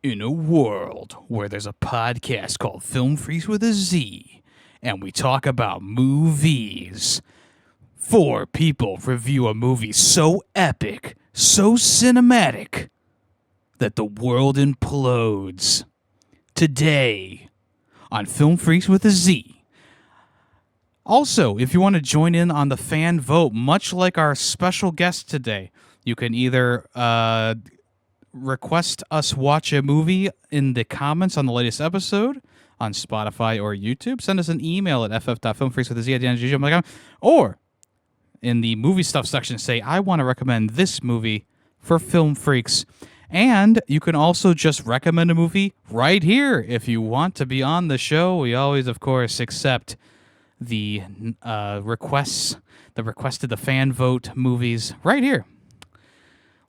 In a world where there's a podcast called Film Freaks with a Z, and we talk about movies, four people review a movie so epic, so cinematic, that the world implodes. Today, on Film Freaks with a Z. Also, if you want to join in on the fan vote, much like our special guest today, you can either request us watch a movie in the comments on the latest episode on Spotify or YouTube. Send us an email at ff.filmfreakswithaz@gmail.com, or in the movie stuff section, say, I want to recommend this movie for Film Freaks. And you can also just recommend a movie right here if you want to be on the show. We always, of course, accept the requests, the requested, the fan vote movies right here.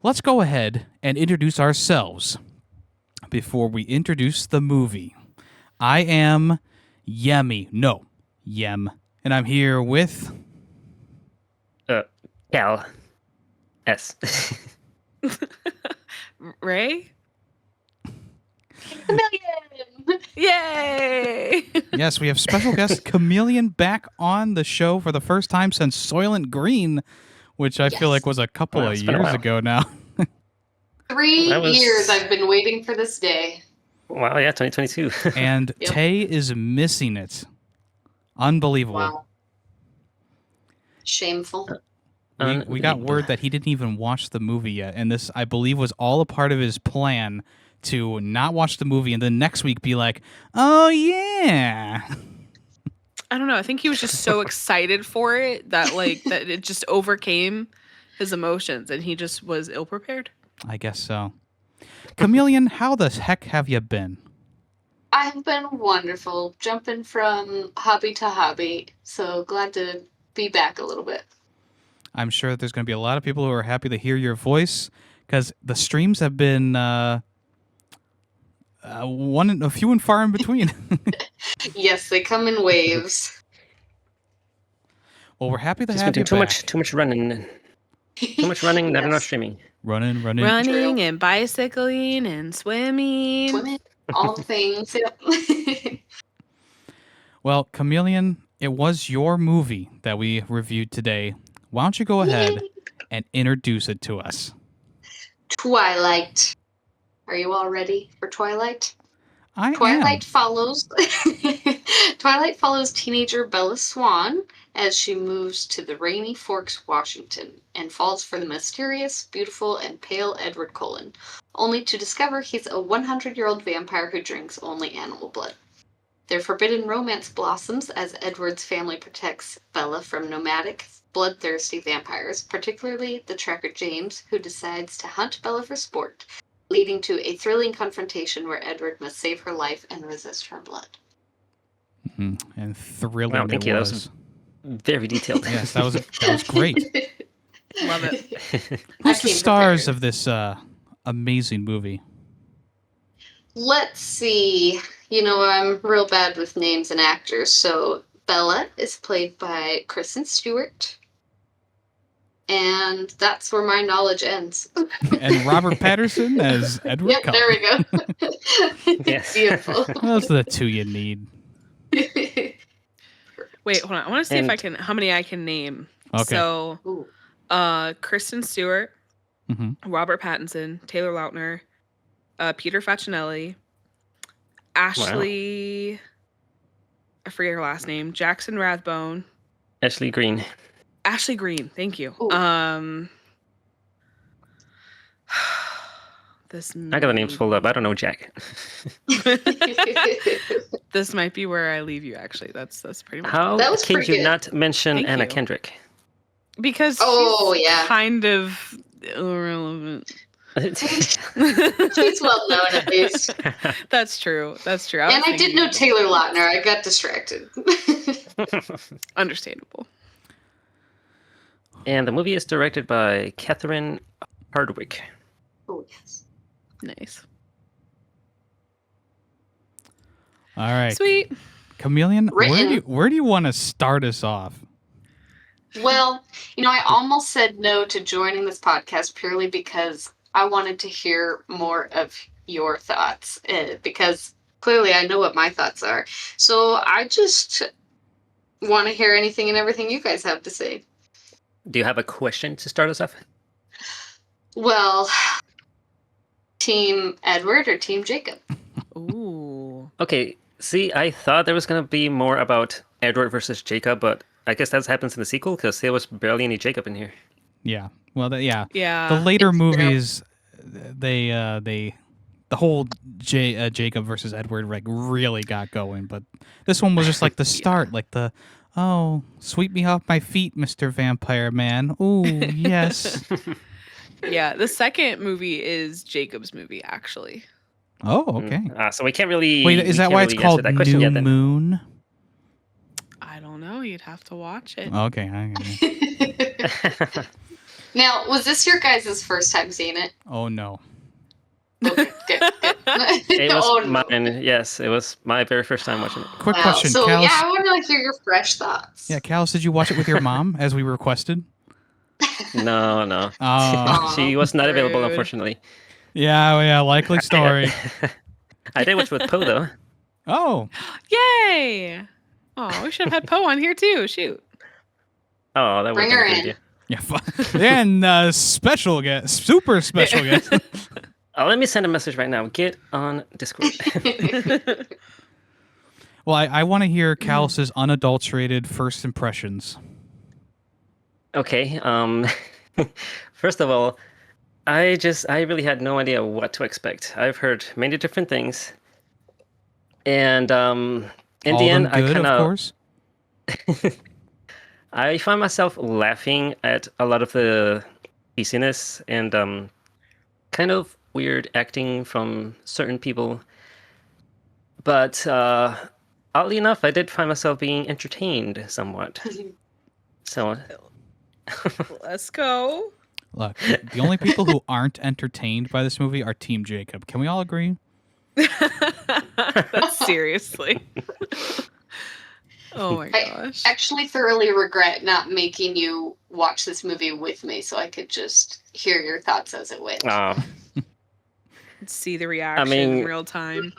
Let's go ahead and introduce ourselves before we introduce the movie. I am Yemmy. No, Yem. And I'm here with... Cal. S. Ray? Chamillyon! Yay! Yes, we have special guest Chamillyon back on the show for the first time since Soylent Green, which I feel like was a couple of years ago now. 3 years I've been waiting for this day. Wow, yeah, 2022. And Yep. Tay is missing it. Unbelievable. Wow. Shameful. We got word that he didn't even watch the movie yet, and this, I believe, was all a part of his plan to not watch the movie and then next week be like, oh, yeah. I don't know. I think he was just so excited for it that that it just overcame his emotions and he just was ill-prepared. I guess so. Chamillyon, how the heck have you been? I've been wonderful, jumping from hobby to hobby, so glad to be back a little bit. I'm sure that there's going to be a lot of people who are happy to hear your voice because the streams have been a few and far in between. Yes, they come in waves. Well, we're happy to Just have been you doing back. too much running. Too much running, not enough streaming. Running. Running and bicycling and swimming. Swimming, all things. Yep. Well, Chamillyon, it was your movie that we reviewed today. Why don't you go ahead and introduce it to us? Twilight. Are you all ready for Twilight? Twilight follows Twilight follows teenager Bella Swan as she moves to the rainy Forks, Washington, and falls for the mysterious, beautiful, and pale Edward Cullen, only to discover he's a 100-year-old vampire who drinks only animal blood. Their forbidden romance blossoms as Edward's family protects Bella from nomadic, bloodthirsty vampires, particularly the tracker James, who decides to hunt Bella for sport, leading to a thrilling confrontation where Edward must save her life and resist her blood. Mm-hmm. And thrilling Wow, thank it you. That was. was very detailed. Yes, that was great. Love it. Who's the came stars prepared. of this amazing movie? Let's see. You know, I'm real bad with names and actors, so Bella is played by Kristen Stewart. And that's where my knowledge ends. And Robert Pattinson as Edward Yep, Cullen. there we go. Yes. Beautiful. Those are the two you need. Wait, hold on. I want to see if And- how many I can name. Okay. So, Ooh. Kristen Stewart, Mm-hmm. Robert Pattinson, Taylor Lautner, Peter Facinelli, Ashley, I forget her last name, Jackson Rathbone, Ashley Green. Ashley Green, thank you. Ooh. I got the names pulled up. I don't know Jack. This might be where I leave you. Actually, that's pretty much How That was can pretty you good. not mention Thank Anna you. Kendrick? because Oh, she's yeah. kind of irrelevant. She's well known, at least. That's true. That's true. And was I did thinking- know Taylor Lautner. I got distracted. Understandable. And the movie is directed by Catherine Hardwicke. Oh, yes. Nice. All right. Sweet. Chamillyon, Written. where do you want to start us off? Well, you know, I almost said no to joining this podcast purely because I wanted to hear more of your thoughts because clearly I know what my thoughts are. So I just want to hear anything and everything you guys have to say. Do you have a question to start us off? Well, Team Edward or Team Jacob? Ooh. Okay, see, I thought there was going to be more about Edward versus Jacob, but I guess that happens in the sequel because there was barely any Jacob in here. Yeah. Well, yeah. Yeah. The later It's movies, the whole Jacob versus Edward like really got going, but this one was just like the start, like the sweep me off my feet, Mr. Vampire Man. Ooh, yes. Yeah, the second movie is Jacob's movie, actually. Oh, okay. So we can't really. Wait, is that why it's called New Moon? I don't know. You'd have to watch it. Okay. Now, was this your guys' first time seeing it? Oh no. Okay, good. It was Oh, no. mine. Yes, it was my very first time watching it. Quick Wow. question, So Callus. yeah, I want to hear your fresh thoughts. Yeah, Callus, did you watch it with your mom as we requested? No. Oh. She was not available, Rude. unfortunately. Yeah, likely story. I did watch with Poe, though. Oh, Yay! Oh, we should have had Poe on here too. Shoot. Oh, that would Bring have her been a in. good idea. yeah, and special guest, super special guest. Let me send a message right now. Get on Discord. Well, I want to hear Callus's unadulterated first impressions. Okay. First of all, I really had no idea what to expect. I've heard many different things, and in All the end, them good, I of course. I find myself laughing at a lot of the cheesiness and kind of weird acting from certain people. But oddly enough, I did find myself being entertained somewhat. So Let's go. Look, the only people who aren't entertained by this movie are Team Jacob. Can we all agree? Seriously. Oh my I gosh. actually thoroughly regret not making you watch this movie with me so I could just hear your thoughts as it went. See the reaction mean- in real time.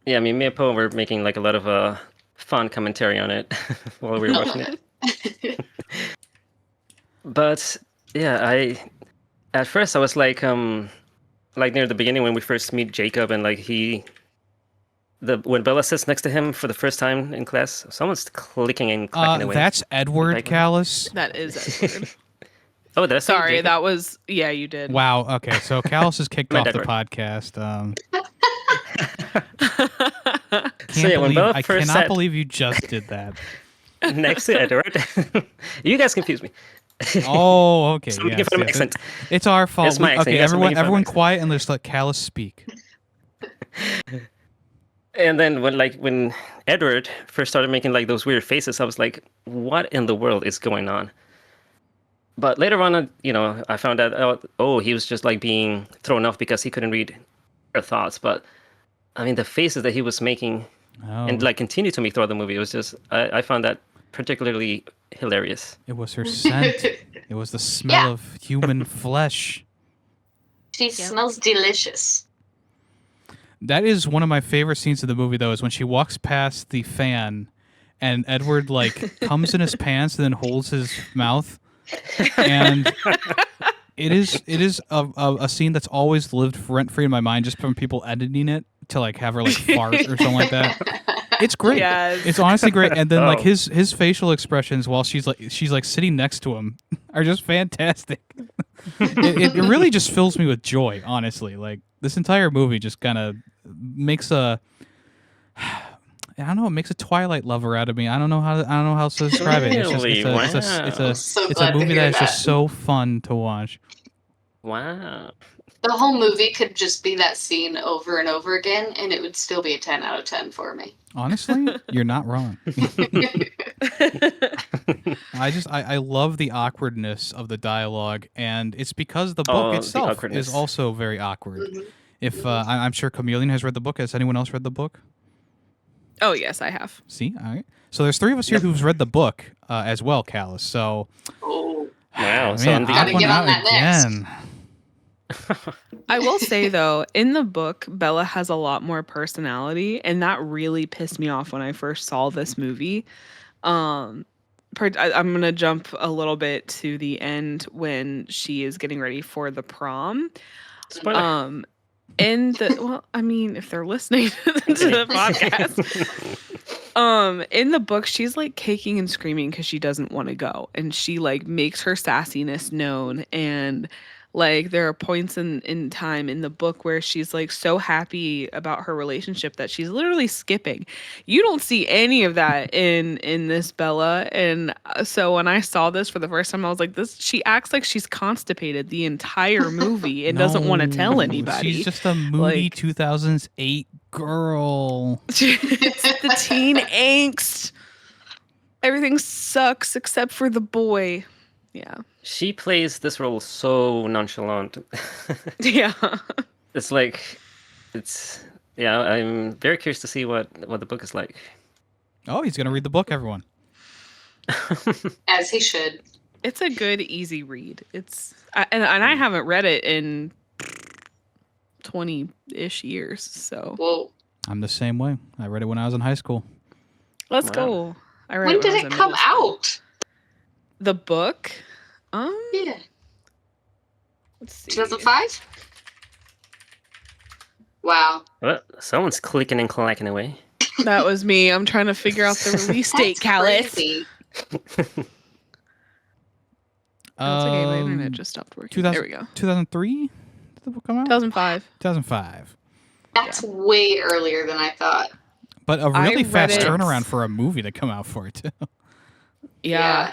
yeah, I mean, me and Poe were making like a lot of fun commentary on it while we were watching it. But yeah, at first I was like near the beginning when we first meet Jacob and like when Bella sits next to him for the first time in class, someone's clicking and clacking away. That's Edward Background. Callus. That is Edward. Oh, did I say Sorry, Jacob? that was you did. Wow. Okay, so Callus is kicked My off the Edward. podcast. So yeah, when Bella I first cannot said believe you just did that. next to Edward, you guys confuse me. Oh, okay. So we can yes, find my yes. accent. It's our fault. It's my accent. Okay, Yes, I'm making fun of my everyone accent. quiet and let's let Callus speak. And then when Edward first started making like those weird faces, I was like, what in the world is going on? But later on, I found out, he was just like being thrown off because he couldn't read her thoughts. But I mean, the faces that he was making Oh, and like continued to make throughout the movie, it was just, I found that particularly hilarious. it was her scent. It was the smell of human flesh. She smells delicious. That is one of my favorite scenes of the movie, though, is when she walks past the fan and Edward like comes in his pants and then holds his mouth. And it is a scene that's always lived rent free in my mind, just from people editing it to like have her like fart or something like that. It's great. Yes. It's honestly great. And then like Oh. his facial expressions while she's like sitting next to him are just fantastic. it really just fills me with joy, honestly. Like this entire movie just kind of makes a it makes a Twilight lover out of me. I don't know how else to describe it. Really? Wow. So It's glad a to movie hear that is that. just so fun to watch. Wow. The whole movie could just be that scene over and over again, and it would still be a 10 out of 10 for me. Honestly, you're not wrong. I love the awkwardness of the dialogue, and it's because the book The itself is awkwardness. also very awkward. Mhm. If I'm sure Chamillyon has read the book. Has anyone else read the book? Oh yes, I have. See, all right. So there's three of us here who've read the book as well, Callus. So Oh, Wow. So man, on the Gotta odd one get on out that next. again. I will say though, in the book, Bella has a lot more personality, and that really pissed me off when I first saw this movie. Um, I'm gonna jump a little bit to the end when she is getting ready for the prom. Spoiler. In the well, I mean, if they're listening to the podcast, in the book, she's like kicking and screaming because she doesn't want to go, and she like makes her sassiness known. And like there are points in time in the book where she's like so happy about her relationship that she's literally skipping. You don't see any of that in this Bella. And so when I saw this for the first time, I was like, this she acts like she's constipated the entire movie and doesn't want to tell anybody. She's just a moody Like- 2008 girl. It's the teen angst. Everything sucks except for the boy. Yeah. She plays this role so nonchalant. Yeah. It's like, yeah. I'm very curious to see what the book is like. Oh, he's gonna read the book, everyone. As he should. It's a good, easy read. And I haven't read it in 20-ish years. So Whoa. I'm the same way. I read it when I was in high school. let's Wow. go. I read When I did was it in come middle school. out? The book? Yeah. Let's see. 2005? Wow. Well, someone's clicking and clacking away. That was me. I'm trying to figure out the release date, That's Callus. crazy. That's okay. My internet just stopped working. 2000 There we go. 2003? Did the book come out? 2005. 2005. That's way earlier than I thought. But a I really read fast it- turnaround for a movie to come out for it, too. Yeah.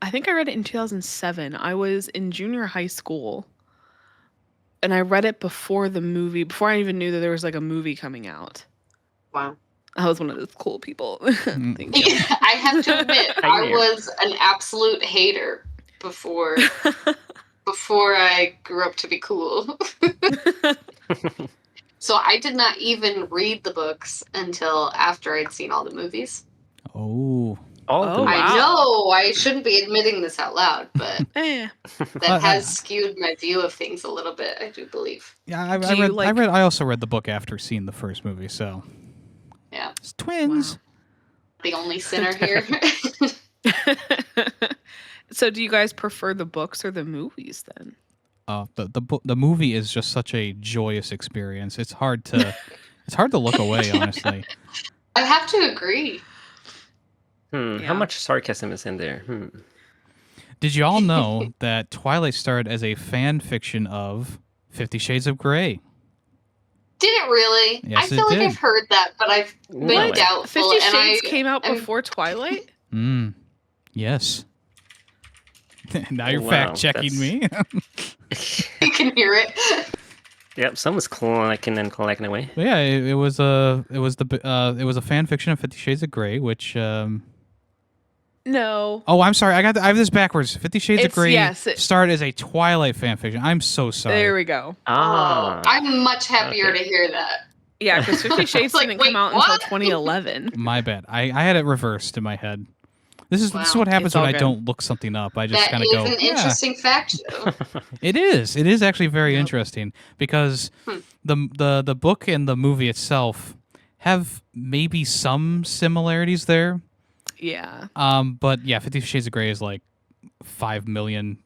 I think I read it in 2007. I was in junior high school. And I read it before the movie, before I even knew that there was like a movie coming out. Wow. I was one of those cool people. Thank you. I have to admit, I I hear. was an absolute hater before I grew up to be cool. So I did not even read the books until after I'd seen all the movies. Oh. All Oh, the wow. I know I shouldn't be admitting this out loud, but that has skewed my view of things a little bit, I do believe. Yeah, Do you like- I also read the book after seeing the first movie, so. Yeah. It's twins. The only sinner here. So do you guys prefer the books or the movies then? The movie is just such a joyous experience. It's hard to look away, honestly. I have to agree. How Yeah. much sarcasm is in there? Did you all know that Twilight started as a fan fiction of 50 Shades of Grey? Did it really? Yes, I it feel like did. I've heard that, but I've been What? doubtful. 50 and Shades came out I'm- before Twilight? Yes. Now you're Wow, fact checking me. You can hear it. Yep, someone's clacking and clacking away. But yeah, it was a fan fiction of 50 Shades of Grey, which No. oh, I'm sorry, I have this backwards. 50 Shades of It's- Grey yes, it- started as a Twilight fan fiction. I'm so sorry. There we go. Ah, I'm much happier okay. to hear that. Yeah, because 50 Shades Like, didn't wait, come out until what? 2011. My bad. I had it reversed in my head. This is Wow. what happens It's all when I good. don't look something up. I just That kind of is go. an "Yeah." interesting fact, though. It is. It is actually very Yep. interesting because Hmm. the book and the movie itself have maybe some similarities there. Yeah. But yeah, 50 Shades of Grey is like 5 million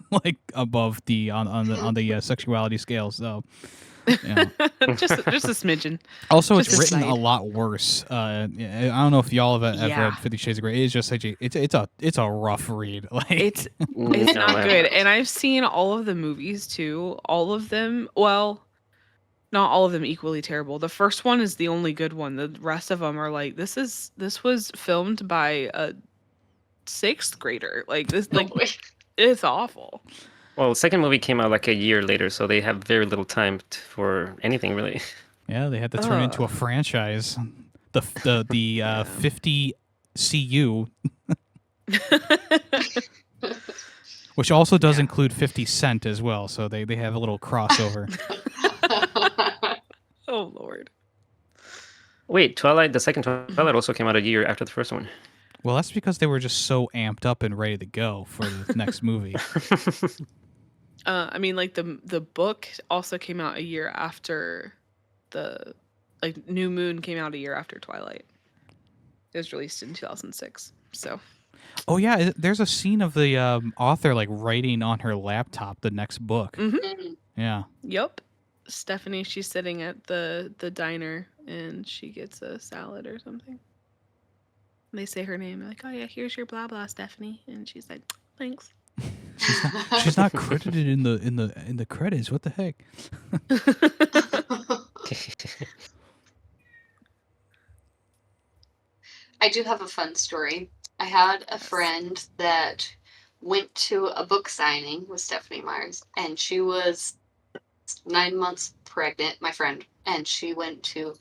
like above the on the sexuality scale. So yeah. just a smidgen. Also, it's Just a written a slight. lot worse. I don't know if y'all have ever Yeah. read 50 Shades of Grey. It's just such a it's a rough read. Like It's No, It's not I good. haven't. And I've seen all of the movies too. All of them, well, not all of them equally terrible. The first one is the only good one. The rest of them are like this was filmed by a 6th grader. Like this like it's awful. Well, the second movie came out like a year later, so they have very little time for anything really. yeah, they had to turn it into a franchise. The 50 CU, which also does include 50 Cent as well. So they have a little crossover. Oh Lord. Wait, Twilight, the second Twilight also came out a year after the first one. Well, that's because they were just so amped up and ready to go for the next movie. I mean, like the book also came out a year after the New Moon came out a year after Twilight. It was released in 2006. So. Oh yeah, there's a scene of the author like writing on her laptop the next book. Mm-hmm. Yeah. Yep. Stephanie, she's sitting at the diner and she gets a salad or something. And they say her name. They're like, "Oh yeah, here's your blah blah, Stephanie," and she's like, "Thanks." She's not credited in the credits. What the heck? I do have a fun story. I had a friend that went to a book signing with Stephanie Myers, and she was 9 months pregnant, my friend, and she went to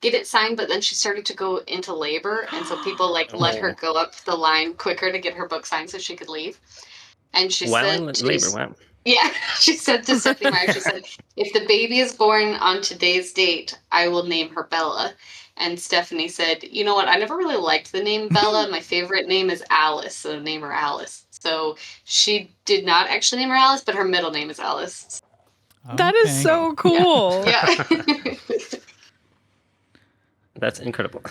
get it signed, but then she started to go into labor, and so people let her go up the line quicker to get her book signed so she could leave. And she While said, in labor, wow. Yeah, she said to Stephanie Myers, she said, "If the baby is born on today's date, I will name her Bella." And Stephanie said, "You know what? I never really liked the name Bella. My favorite name is Alice, so name her Alice." So she did not actually name her Alice, but her middle name is Alice. That is so cool. Yeah. That's incredible.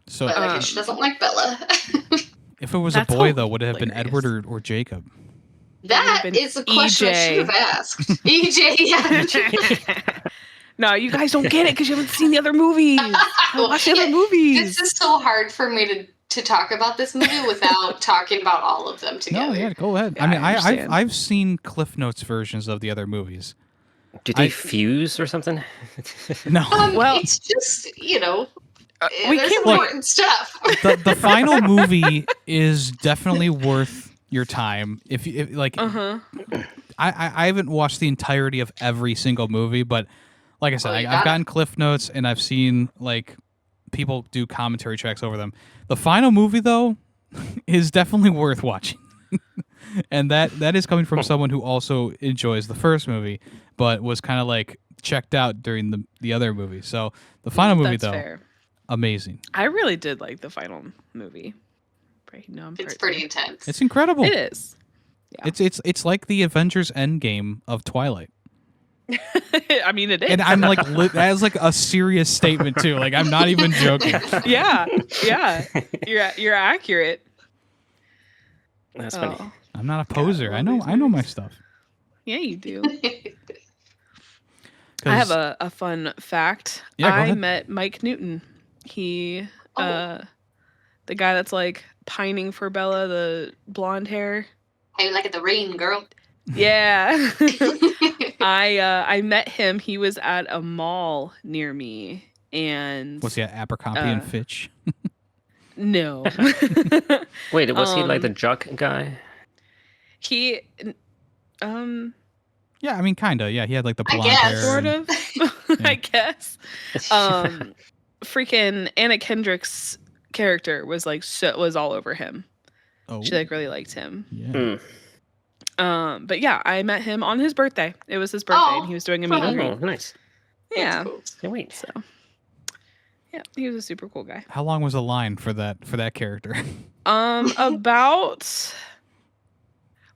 So But I guess she doesn't like Bella. if it was a That's boy, though, would it have been hilarious. Edward or Jacob? That been is a question I EJ. should have asked. EJ, yeah. No, you guys don't get it because you haven't seen the other movies. Watch the other movies. This is so hard for me to talk about this movie without talking about all of them together. No, yeah, go ahead. Yeah, I mean, I understand. I've seen Cliff Notes versions of the other movies. Do they fuse or something? No, Well- It's just, we there's can't- important stuff. the final movie is definitely worth your time. If like, Uh-huh. I haven't watched the entirety of every single movie, but like I said, Well, you I've gotta. gotten Cliff Notes and I've seen like people do commentary tracks over them. The final movie though is definitely worth watching. And that is coming from someone who also enjoys the first movie, but was kind of like checked out during the other movie. So the final movie That's though, fair. amazing. I really did like the final movie. It's pretty intense. It's incredible. It is. Yeah. It's like the Avengers Endgame of Twilight. I mean, it is. And I'm like, that is like a serious statement too. Like, I'm not even joking. yeah. You're accurate. That's funny. Oh. I'm not a poser. love I know these my movies. stuff. Yeah, you do. 'Cause- I have a fun fact. Yeah, go I ahead. met Mike Newton. He, the guy that's like pining for Bella, the blonde hair. How you like it, the rain, girl? Yeah. I met him. He was at a mall near me, and What's that? Abercrombie and Fitch. no, Wait, was he like the Um, jock guy? he, Yeah, I mean, kinda. Yeah, he had like the I blonde guess. hair. sort and- of, I guess. Freaking Anna Kendrick's character was like was all over him. Oh, She like really liked him. yeah. But yeah, I met him on his birthday. It was his birthday, Oh, and he was doing a meet and Oh, greet. nice. Yeah, Cool. Sweet. so yeah, he was a super cool guy. How long was the line for that character? About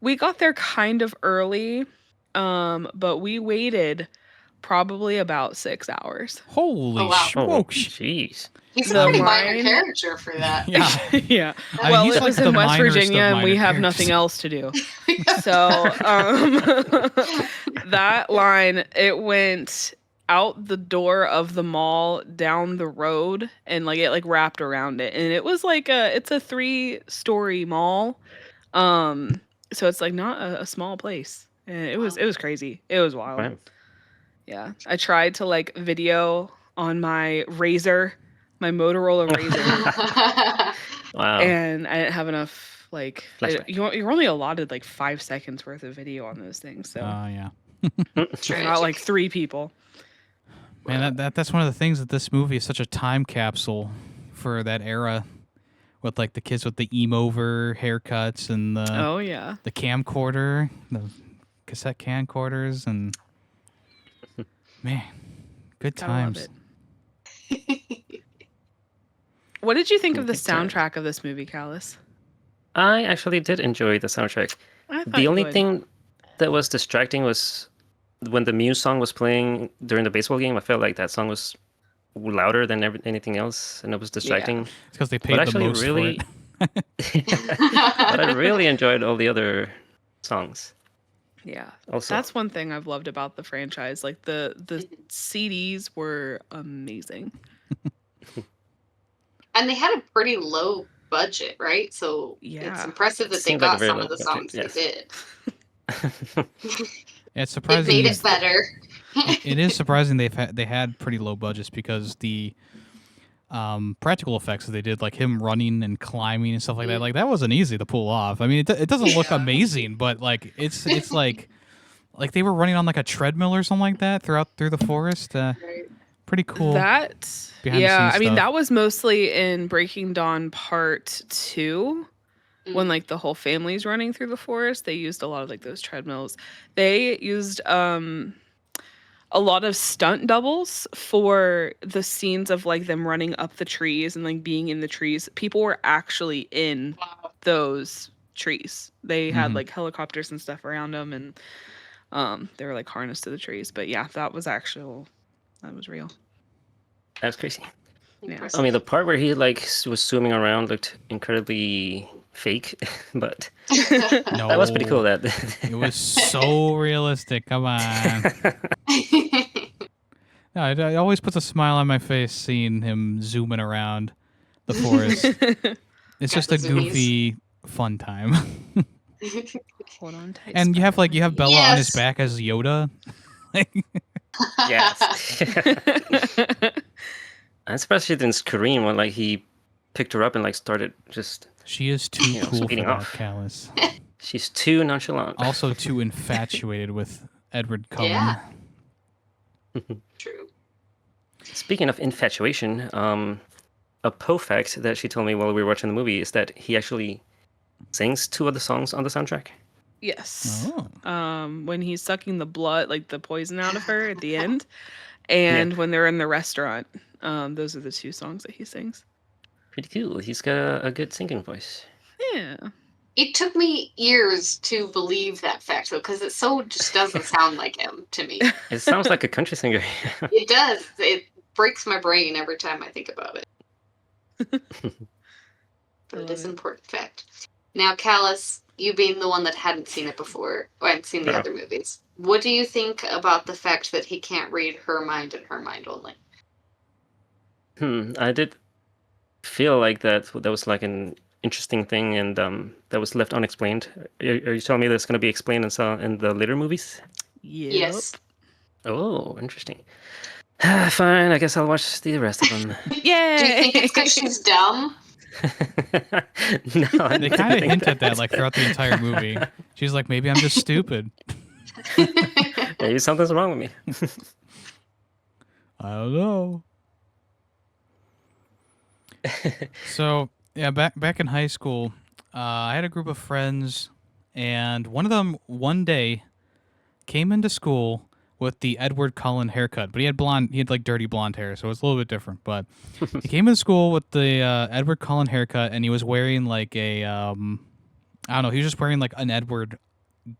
we got there kind of early, but we waited probably about 6 hours. Holy Oh, wow. Oh, smokes! jeez. He's The a pretty minor line- character for that. Yeah. Yeah. I mean, Well, he's it like was the in West minorest of Virginia, and we minor have characters. nothing else to do. So that line, it went out the door of the mall, down the road, and like it like wrapped around it, and it was like it's a 3-story mall, so it's like not a small place. And it was crazy. It was wild. Wow. Yeah, I tried to like video on my Razor, my Motorola Razor. Wow. And I didn't have enough like Flashback. you're only allotted like 5 seconds worth of video on those things, so Yeah. I got like 3 people. Man, that's one of the things that this movie is such a time capsule for that era, with like the kids with the emo-over haircuts and Oh yeah, the camcorder, the cassette camcorders, and man, good gotta love times. it. What did you think of the Big time. soundtrack of this movie, Callus? I actually did enjoy the soundtrack. I thought The you only would. thing that was distracting was when the Muse song was playing during the baseball game. I felt like that song was louder than anything else, and it was distracting. It's because they But paid the actually, most for really, it. but I really enjoyed all the other songs. Yeah. Also, That's one thing I've loved about the franchise. Like the CDs were amazing. And they had a pretty low budget, right? So it's Yeah. impressive that they Seemed like a got very some low of the budget, songs yes. they did. It's It surprising. made it better. It is surprising they had pretty low budgets because the practical effects that they did, like him running and climbing and stuff like that, like that wasn't easy to pull off. I mean, it doesn't look Yeah. amazing, but like it's like they were running on like a treadmill or something like that through the forest. Right. Pretty cool. That behind the yeah, scenes I mean stuff. that was mostly in Breaking Dawn Part 2 when like the whole family's running through the forest. They used a lot of like those treadmills. They used a lot of stunt doubles for the scenes of like them running up the trees and like being in the trees. People were actually in Wow. those trees. They had Mhm. like helicopters and stuff around them, and they were like harnessed to the trees. But yeah, that was real. That's crazy. Impressive. I mean, the part where he like was swimming around looked incredibly fake, but No, that was pretty cool. That it was so realistic. Come on. No, it always puts a smile on my face seeing him zooming around the forest. It's Got just the a zoomies. goofy, fun time. Hold on tight. And you have Bella on his Yes. back as Yoda. yes. I'm surprised she didn't scream when like he picked her up and like started just. She is too You know, cool for speeding that, off. Callus. She's too nonchalant. Also too infatuated with Edward Cullen. Yeah. True. Speaking of infatuation, a Poe fact that she told me while we were watching the movie is that he actually sings 2 of the songs on the soundtrack. Yes. Oh. When he's sucking the blood, like the poison out of her at the end, and when they're in the restaurant, those are the 2 songs that he sings. Pretty cool. He's got a good singing voice. Yeah. It took me years to believe that fact, though, because it so just doesn't sound like him to me. It sounds like a country singer. It does. It breaks my brain every time I think about it. But it is an important fact. Now, Callus, you being the one that hadn't seen it before, or hadn't seen the Yeah. other movies, what do you think about the fact that he can't read her mind and her mind only? I did feel like that was like an interesting thing, and that was left unexplained. Are you telling me that's going to be explained in the later movies? Yep. Yes. Oh, interesting. Fine, I guess I'll watch the rest of them. Yay! Do you think it's because she's dumb? No, I They don't kind of think hint at that like throughout the entire movie. She's like, maybe I'm just stupid. Maybe something's wrong with me. I don't know. So yeah, back in high school, I had a group of friends, and one of them one day came into school with the Edward Cullen haircut, but he had like dirty blonde hair, so it's a little bit different. But he came into school with the Edward Cullen haircut, and he was wearing like a I don't know, he was just wearing like an Edward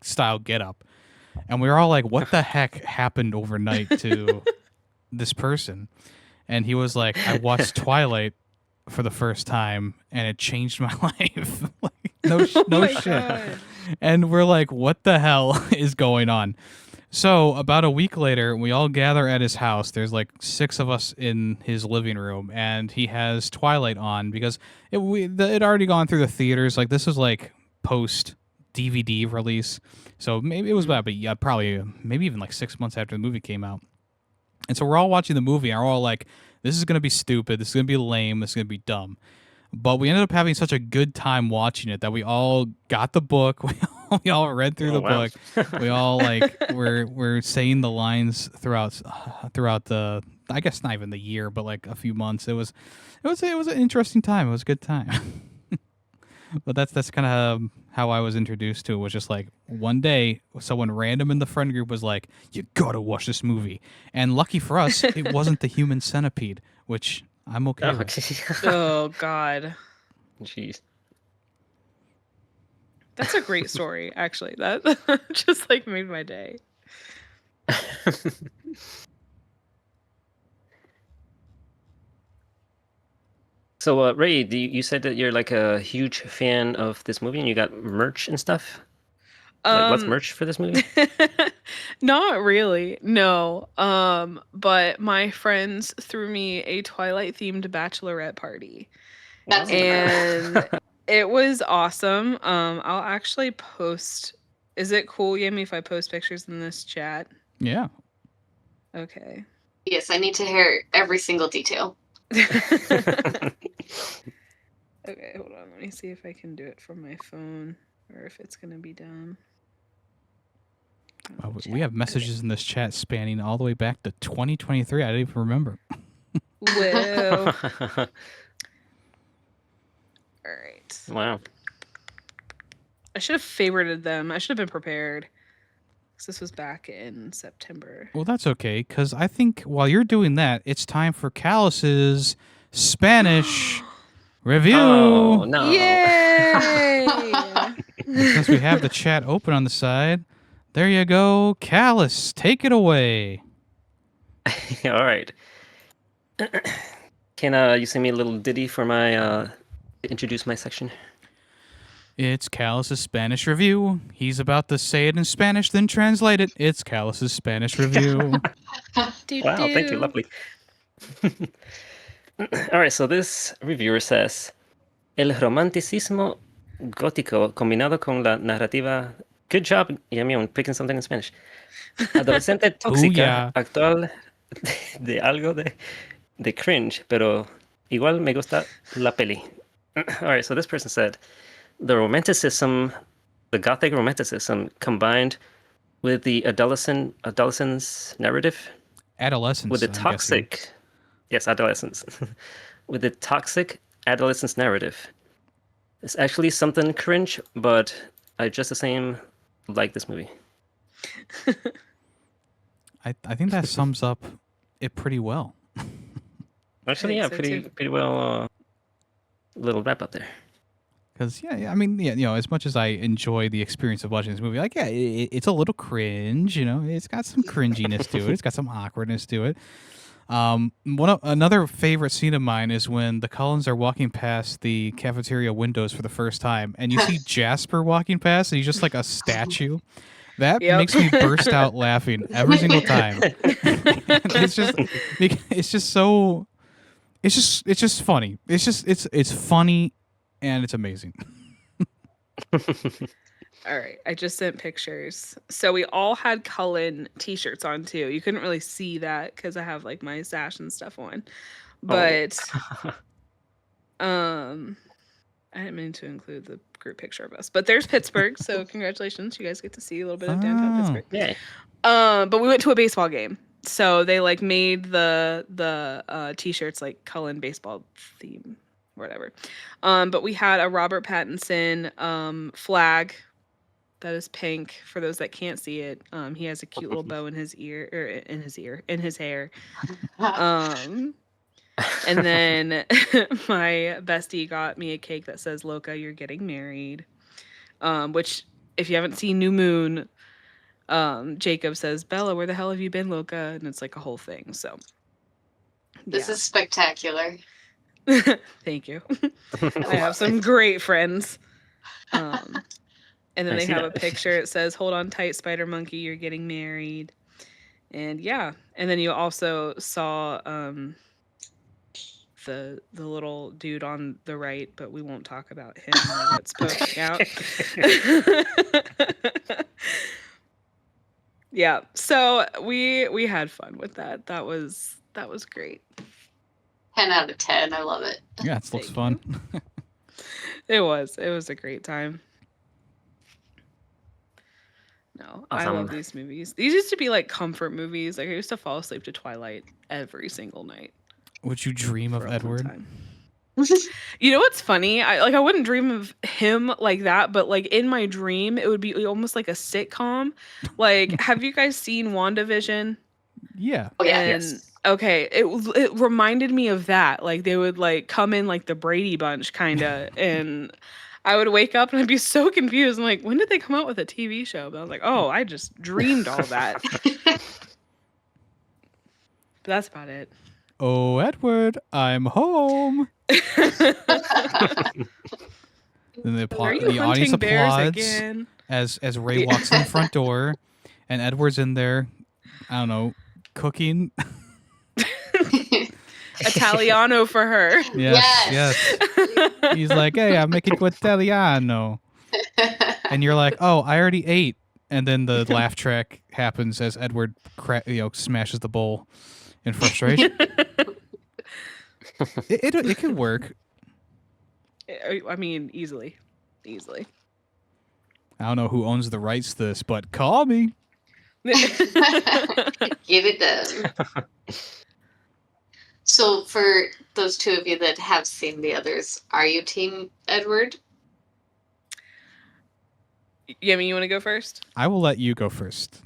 style getup, and we were all like, "What the heck happened overnight to this person?" And he was like, "I watched Twilight for the first time, and it changed my life." Like, no my shit. God. And we're like, "What the hell is going on?" So about a week later, we all gather at his house. There's like 6 of us in his living room, and he has Twilight on because it already gone through the theaters. Like this was like post DVD release, so maybe it was about probably maybe even like 6 months after the movie came out. And so we're all watching the movie, and we're all like, "This is gonna be stupid. This is gonna be lame. This is gonna be dumb." But we ended up having such a good time watching it that we all got the book. We all read through Oh, the wow. book. We all like we're saying the lines throughout the, I guess not even the year, but like a few months. It was an interesting time. It was a good time. But that's kind of how I was introduced to it. Was just like one day someone random in the friend group was like, "You gotta watch this movie," and lucky for us, it wasn't the Human Centipede, which I'm okay with. Okay. Oh God. Jeez. That's a great story, actually. That just like made my day. So, Ray, you said that you're like a huge fan of this movie and you got merch and stuff? Like, what's merch for this movie? Not really, no. But my friends threw me a Twilight themed bachelorette party. That's And it was awesome. I'll actually post. Is it cool, Yemmy, if I post pictures in this chat? Yeah. Okay. Yes, I need to hear every single detail. Okay, hold on. Let me see if I can do it from my phone or if it's going to be dumb. We have messages in this chat spanning all the way back to 2023. I didn't even remember. Whoa. All right. Wow. I should have favorited them. I should have been prepared. Because this was back in September. Well, that's okay, because I think while you're doing that, it's time for Callus's Spanish review. Oh, no. Yay! Since we have the chat open on the side, there you go. Callus, take it away. All right. Can you send me a little ditty for my to introduce my section? It's Callus's Spanish review. He's about to say it in Spanish, then translate it. It's Callus's Spanish review. Wow, thank you, lovely. All right, so this reviewer says, El romanticismo gótico combinado con la narrativa. Good job, Yemmy, on picking something in Spanish. Adolescente tóxica, Booyah. actual de algo de cringe, pero igual me gusta la peli. All right, so this person said, the gothic romanticism combined with the adolescence narrative, Adolescence. with the I'm guessing. toxic, yes, adolescence, with the toxic adolescence narrative. It's actually something cringe, but I just the same like this movie. I think that sums up it pretty well. Actually, I yeah, think so, pretty well. Little wrap up there. Because I mean, yeah, as much as I enjoy the experience of watching this movie, like, yeah, it's a little cringe. It's got some cringiness to it. It's got some awkwardness to it. Another favorite scene of mine is when the Cullens are walking past the cafeteria windows for the first time, and you see Jasper walking past, and he's just like a statue. That Yep. makes me burst out laughing every single time. It's just funny. It's funny, and it's amazing. All right, I just sent pictures. So we all had Cullen t-shirts on too. You couldn't really see that because I have like my sash and stuff on. But I didn't mean to include the group picture of us. But there's Pittsburgh, so congratulations. You guys get to see a little bit of downtown Pittsburgh. Yeah. But we went to a baseball game. So they like made the t-shirts like Cullen baseball theme, whatever. But we had a Robert Pattinson flag that is pink for those that can't see it. He has a cute little bow in his ear, or in his hair. And then my bestie got me a cake that says "Loca, you're getting married." Which, if you haven't seen New Moon, Jacob says, "Bella, where the hell have you been, Loca?" And it's like a whole thing. So This is spectacular. Thank you. I have some great friends. And then I they see have a that. picture. It says, "Hold on tight, Spider Monkey, you're getting married." And yeah. And then you also saw the little dude on the right, but we won't talk about him while it's posting out. Yeah. So we had fun with that. That was great. 10 out of 10. I love it. Yeah, it looks fun. It was a great time. No, I love Awesome. these movies. These used to be like comfort movies. Like I used to fall asleep to Twilight every single night. Would you dream of for a long Edward? time. You know what's funny? I wouldn't dream of him like that, but like in my dream, it would be almost like a sitcom. Like, have you guys seen WandaVision? Yeah. Oh, yeah. And Yes. okay, it reminded me of that. Like they would like come in like the Brady Bunch kind of, and I would wake up and I'd be so confused. I'm like, when did they come out with a TV show? But I was like, oh, I just dreamed all that. But that's about it. Oh, Edward, I'm home. Then Are you the audience hunting bears applauds again? as Ray walks in the front door, and Edward's in there. I don't know, cooking. Italiano for her. Yes. He's like, hey, I'm making Italiano. And you're like, oh, I already ate. And then the laugh track happens as Edward smashes the bowl in frustration. It could work. I mean, easily. I don't know who owns the rights to this, but call me. Get it done. So for those two of you that have seen the others, are you Team Edward? Yemmy, you want to go first? I will let you go first.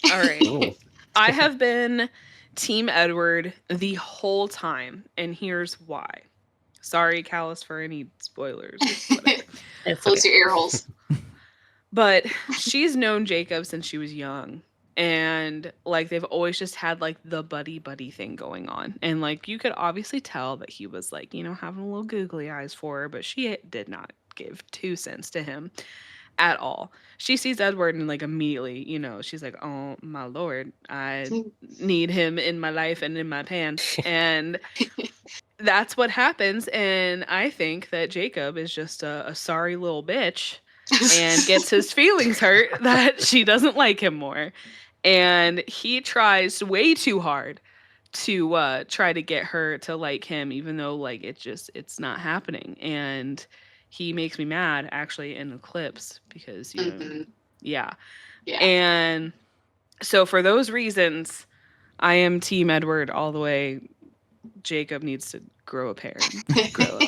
All right. Ooh. I have been Team Edward the whole time, and here's why. Sorry, Callus, for any spoilers. Whatever. It's Close okay. your ear holes. But she's known Jacob since she was young. And like they've always just had like the buddy thing going on. And like you could obviously tell that he was like, having a little googly eyes for her, but she did not give 2 cents to him at all. She sees Edward and like immediately, she's like, oh my lord, I need him in my life and in my pants. And that's what happens. And I think that Jacob is just a sorry little bitch and gets his feelings hurt that she doesn't like him more. And he tries way too hard to try to get her to like him, even though like it's not happening. And he makes me mad actually in the clips because yeah. And so for those reasons, I am Team Edward all the way. Jacob needs to grow a pair and grow up.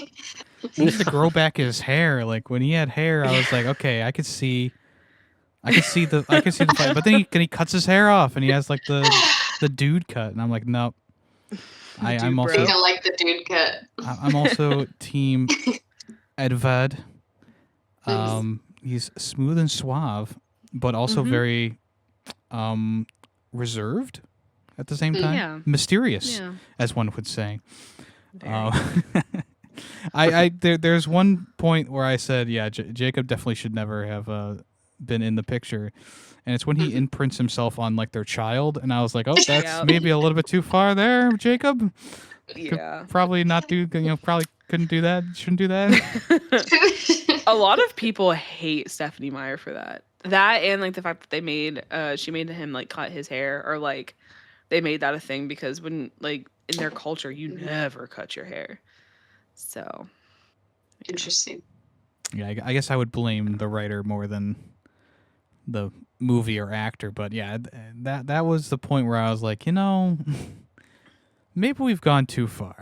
He needs to grow back his hair. Like when he had hair, I was like, okay, I could see the fight. But then he cuts his hair off and he has like the dude cut, and I'm like, nope. I'm I also don't like the dude cut. I'm also Team Edvard. He's smooth and suave, but also very reserved at the same time. Yeah. Mysterious, Yeah. as one would say. Very. There's one point where I said, yeah, Jacob definitely should never have been in the picture, and it's when he imprints himself on like their child, and I was like, oh, that's maybe a little bit too far there, Jacob. Yeah. Probably not probably couldn't do that, shouldn't do that. A lot of people hate Stephanie Meyer for that. That and like the fact that they made she made him like cut his hair, or like they made that a thing because when like in their culture you never cut your hair. So Interesting. Yeah, I guess I would blame the writer more than the movie or actor, but yeah, that was the point where I was like, maybe we've gone too far.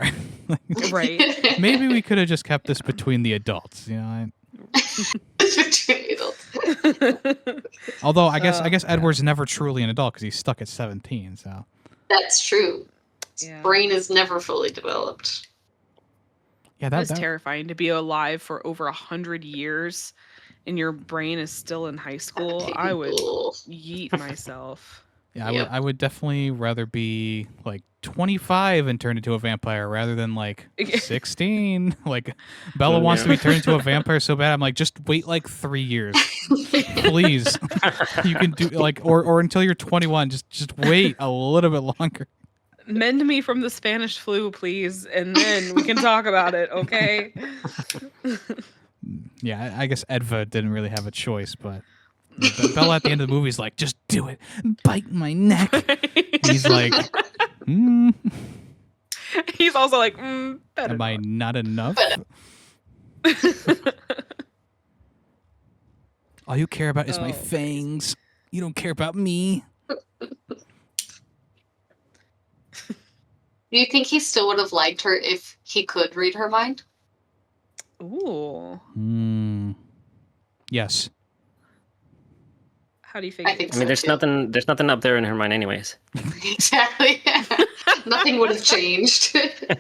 right. Maybe we could have just kept this between the adults, Between adults. Although I guess Edward's never truly an adult because he's stuck at 17. So That's true. His Yeah. brain is never fully developed. yeah, That's that terrifying to be alive for over 100 years and your brain is still in high school. I would yeet myself. yeah, Yep. I would definitely rather be like 25 and turn into a vampire rather than like 16. Like Bella wants to be turned into a vampire so bad. I'm like, just wait like 3 years, please. You can do like or until you're 21. Just wait a little bit longer. Mend me from the Spanish flu, please, and then we can talk about it, okay? Yeah, I guess Edva didn't really have a choice, but Bella at the end of the movie is like, just do it, bite my neck. And he's like, He's also like, better am I not enough? All you care about is my fangs. You don't care about me. Do you think he still would have liked her if he could read her mind? Ooh. Yes. How do you figure? I think I mean, so, too. there's nothing up there in her mind, anyways. Exactly. Nothing would have changed.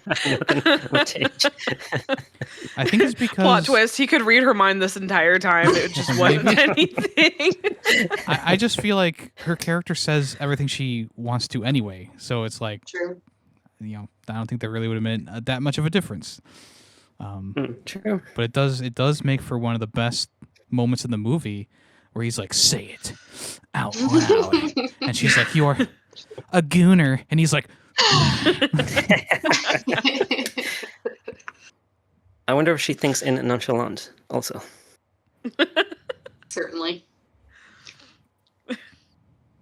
Nothing would change. I think it's because Plot twist, he could read her mind this entire time. It just wasn't anything. I just feel like her character says everything she wants to anyway. So it's like, True. I don't think that really would have made that much of a difference. True. But it does make for one of the best moments in the movie where he's like, say it out loud. And she's like, you are a gooner. And he's like, I wonder if she thinks in nonchalant also. Certainly.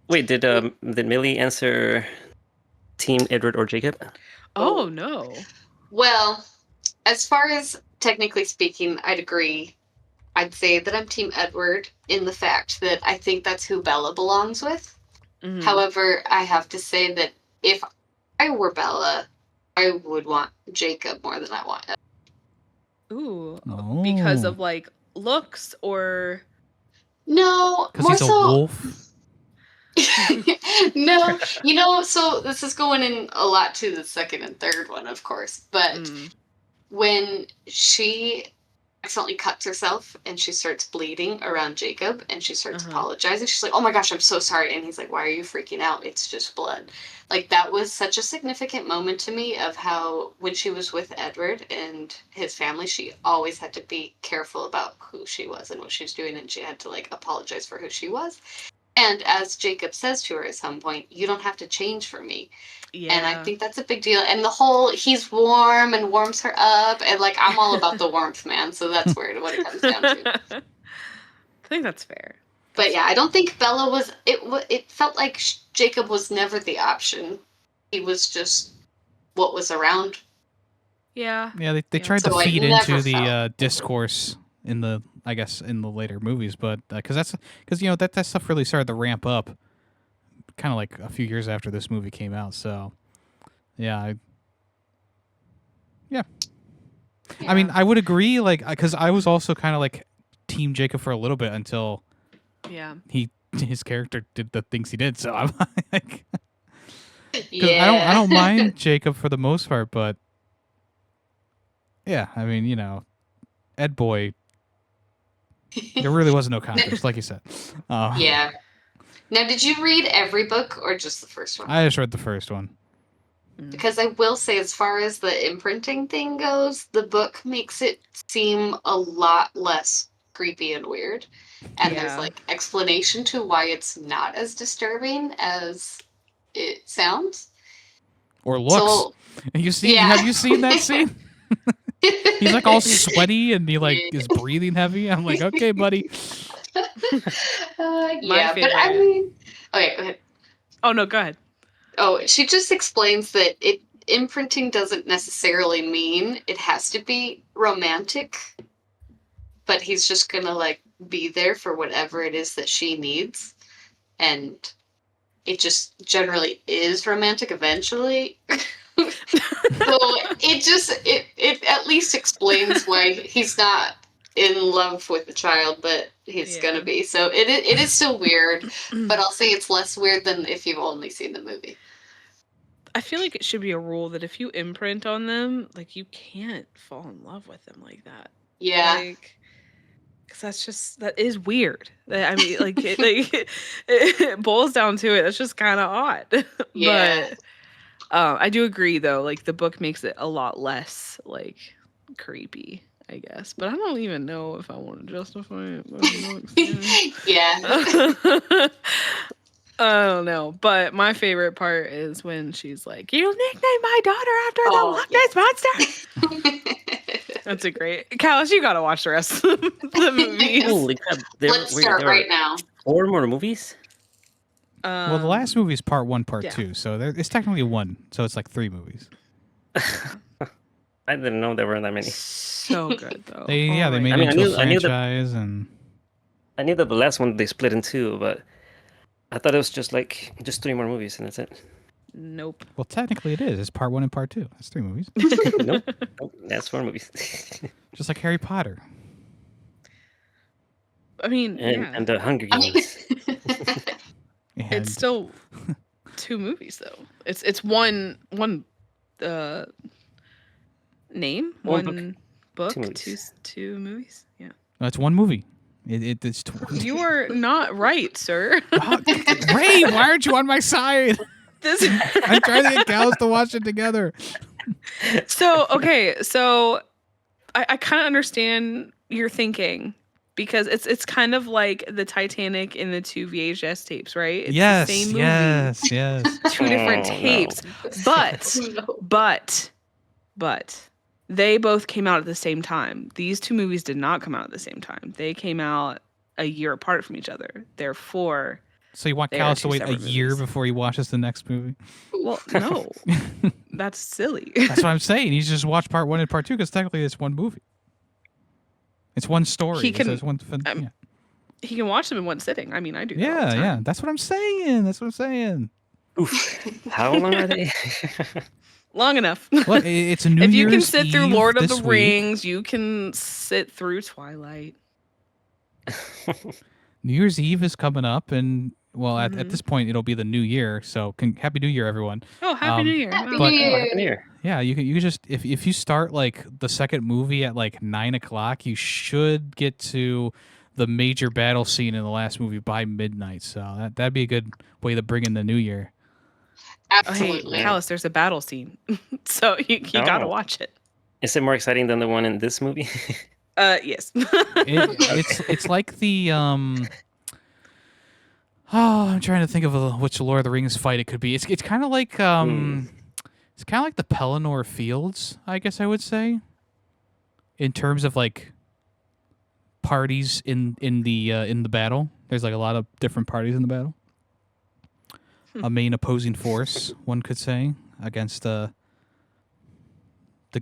Wait, did Millie answer Team Edward or Jacob? Oh no. Well, as far as technically speaking, I'd agree. I'd say that I'm Team Edward in the fact that I think that's who Bella belongs with. Mhm. However, I have to say that if I were Bella, I would want Jacob more than I want Edward. Ooh, because Oh. of like looks or No, because more he's a so. wolf. No, so this is going in a lot to the second and third one, of course. But Mm. when she accidentally cuts herself and she starts bleeding around Jacob and she starts apologizing, she's like, oh my gosh, I'm so sorry. And he's like, why are you freaking out? It's just blood. Like, that was such a significant moment to me of how when she was with Edward and his family, she always had to be careful about who she was and what she was doing, and she had to like apologize for who she was. And as Jacob says to her at some point, you don't have to change for me. Yeah. And I think that's a big deal. And the whole, he's warm and warms her up. And like, I'm all about the warmth, man. So that's what it comes down to. I think that's fair. But yeah, I don't think Bella was, it felt like Jacob was never the option. He was just what was around. Yeah. Yeah, they Yeah. tried to So it feed never into the felt- discourse in the, I guess, in the later movies, but because that stuff really started to ramp up, kind of like a few years after this movie came out. So, yeah, I mean, I would agree, like, because I was also kind of like Team Jacob for a little bit until Yeah. his character did the things he did. So I'm like, 'cause yeah. I don't mind Jacob for the most part, but yeah, I mean, Ed Boy, there really was no contest, like you said. Yeah. Now, did you read every book or just the first one? I just read the first one. Because I will say, as far as the imprinting thing goes, the book makes it seem a lot less creepy and weird. And Yeah. there's like explanation to why it's not as disturbing as it sounds. Or looks. So, And yeah. have you seen that scene? He's like all sweaty and he like is breathing heavy. I'm like, okay, buddy. yeah, but I favorite. mean, okay, go ahead. Oh no, go ahead. Oh, she just explains that imprinting doesn't necessarily mean it has to be romantic, but he's just gonna like be there for whatever it is that she needs, and it just generally is romantic eventually. So it at least explains why he's not in love with the child, but he's gonna be. So it is still weird, but I'll say it's less weird than if you've only seen the movie. I feel like it should be a rule that if you imprint on them, like you can't fall in love with them like that. Yeah. Like, because that is weird. I mean, like it boils down to it. That's just kind of odd. Yeah. But I do agree though. Like the book makes it a lot less like creepy, I guess. But I don't even know if I want to justify it. By the books, Yeah. I don't know, but my favorite part is when she's like, "You nicknamed my daughter after the Loch Ness monster." That's a great. Callus, you gotta watch the rest of the movies. Holy crap! Let's start right now. 4 more movies? Well, the last movie is part 1, part yeah. 2, so it's technically 1, so it's like 3 movies. I didn't know there were that many. So good though. They Oh my made I mean, it I into a knew that- franchise, and I knew that the last one they split in 2, but I thought it was just 3 more movies and that's it. Nope. well, technically it is. It's part 1 and part 2. That's 3 movies, Nope, that's 4 movies. just like Harry Potter. I mean, and the Hunger Games. And it's still 2 movies though. It's one name, One one book, book, 2 movies. two movies. Yeah. That's one movie. It's You are not right, sir. Ray, why aren't you on my side? This I'm trying to get gals to watch it together. So I kind of understand your thinking because it's kind of like the Titanic and the 2 VHS tapes, right? It's the same movie, yes. 2 different Oh, no. tapes. But No. but they both came out at the same time. These 2 movies did not come out at the same time. They came out a year apart from each other. Therefore, So you want They are Callus to 2 wait a separate year movies. before he watches the next movie? well, no, that's silly. That's what I'm saying. He just watch part 1 and part 2 because technically it's one movie. It's one story. He can- It's one. Yeah. He can watch them in one sitting. I mean, I do. That all the Yeah, time. yeah. That's what I'm saying. That's what I'm saying. Oof. How long are they? Long enough. Look, it's a New If Year's you can sit through Eve Lord of this the week. Rings, you can sit through Twilight. New Year's Eve is coming up, and well, at Mhm. this point, it'll be the new year. So, Happy New Year, everyone. Oh, Happy New Year! Happy Wow. New Year. Happy New Year. Yeah, you can just if you start like the second movie at like 9:00, you should get to the major battle scene in the last movie by midnight. So that'd be a good way to bring in the new year. Oh, Absolutely. hey, Callus, there's a battle scene, so you gotta Oh. watch it. Is it more exciting than the one in this movie? Yes. It's like the oh, I'm trying to think of which Lord of the Rings fight it could be. It's kind of like it's kind of like the Pelennor Fields, I guess I would say, in terms of like parties in the battle. There's like a lot of different parties in the battle. A main opposing force, one could say, against the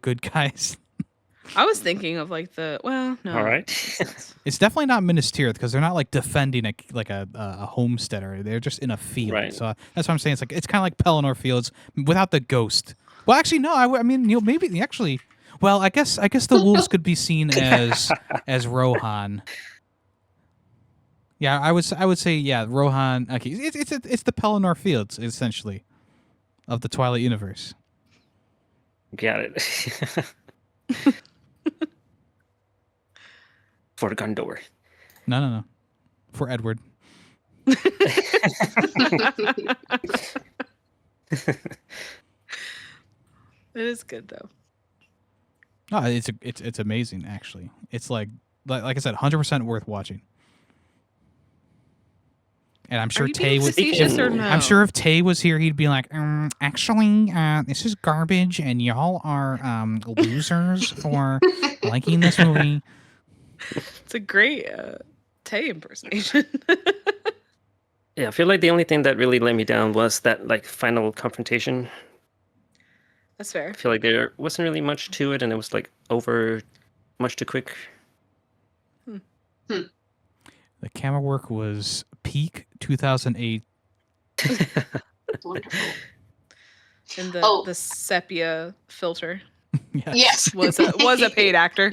good guys. I was thinking of like the no. All right. It's definitely not Minas Tirith because they're not like defending a homesteader. They're just in a field. Right. So that's what I'm saying. It's kind of like Pelennor Fields without the ghost. Well, actually, no. I mean, maybe actually. Well, I guess the wolves could be seen as Rohan. Yeah, I would say yeah, Rohan. Okay, it's the Pelennor Fields essentially of the Twilight universe. Got it. For Gondor. No. For Edward. It is good though. Oh, it's amazing actually. It's like I said, 100% worth watching. And I'm sure Are you Tay being would. facetious or no? I'm sure if Tay was here, he'd be like, actually, this is garbage, and y'all are losers for liking this movie. It's a great Tay impersonation. Yeah, I feel like the only thing that really let me down was that like final confrontation. That's fair. I feel like there wasn't really much to it, and it was like over much too quick. The camera work was peak 2008. Wonderful. And Oh. the sepia filter Yes. was a paid actor.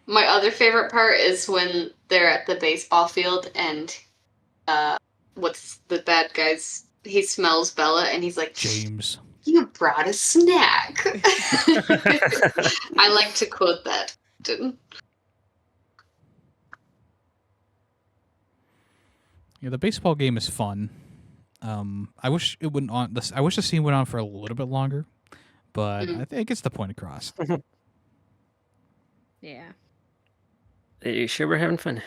My other favorite part is when they're at the baseball field and what's the bad guy's? He smells Bella and he's like, James. "You brought a snack." I like to quote that. Yeah, the baseball game is fun. I wish it went on. I wish the scene went on for a little bit longer, but I think it gets the point across. Yeah. You sure we're having fun?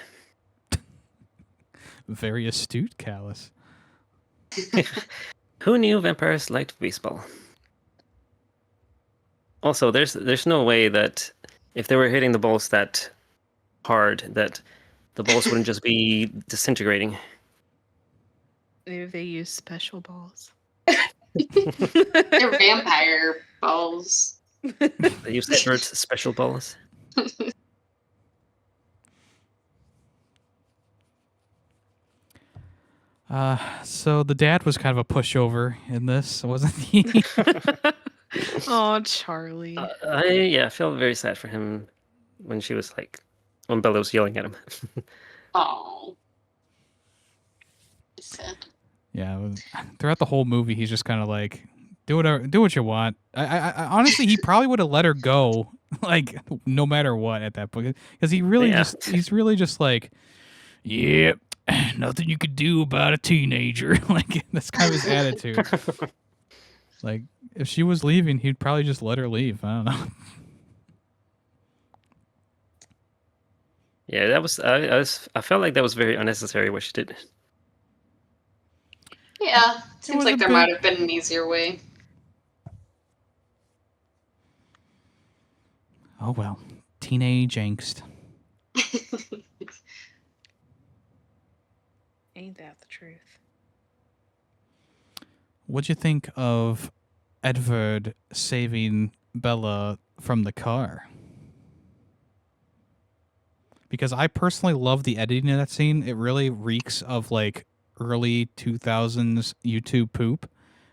Very astute, Callus. Who knew vampires liked baseball? Also, there's no way that if they were hitting the balls that hard, that the balls wouldn't just be disintegrating. Maybe they use special balls. They're vampire balls. They use Edward's special balls. So the dad was kind of a pushover in this, wasn't he? Oh, Charlie. I felt very sad for him when Bella was yelling at him. Oh. Sad. Yeah, throughout the whole movie, he's just kind of like, do whatever, do what you want. I honestly, he probably would have let her go, like no matter what at that point, because he's really just like, yeah, nothing you could do about a teenager. Like that's kind of his attitude. Like if she was leaving, he'd probably just let her leave. I don't know. Yeah, that was. I felt like that was very unnecessary what she did. Yeah, seems was like a there bit- might have been an easier way. Oh well, teenage angst. Ain't that the truth? What'd you think of Edward saving Bella from the car? Because I personally love the editing of that scene. It really reeks of like early 2000s YouTube poop,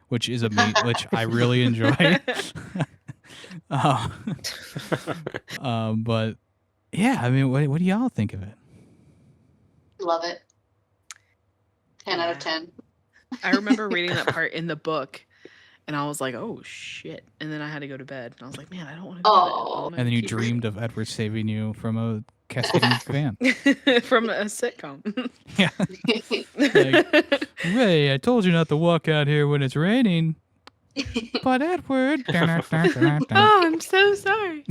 which is which I really enjoy. But yeah, I mean, what do y'all think of it? Love it. 10 out of 10. I remember reading that part in the book, and I was like, "Oh shit!" And then I had to go to bed, and I was like, "Man, I don't want to go to bed." Oh. What am I And then you keep dreamed of Edward saving you from a cascading fan. reading? From a sitcom. Yeah. Like, Ray, I told you not to walk out here when it's raining. But Edward. Oh, I'm so sorry.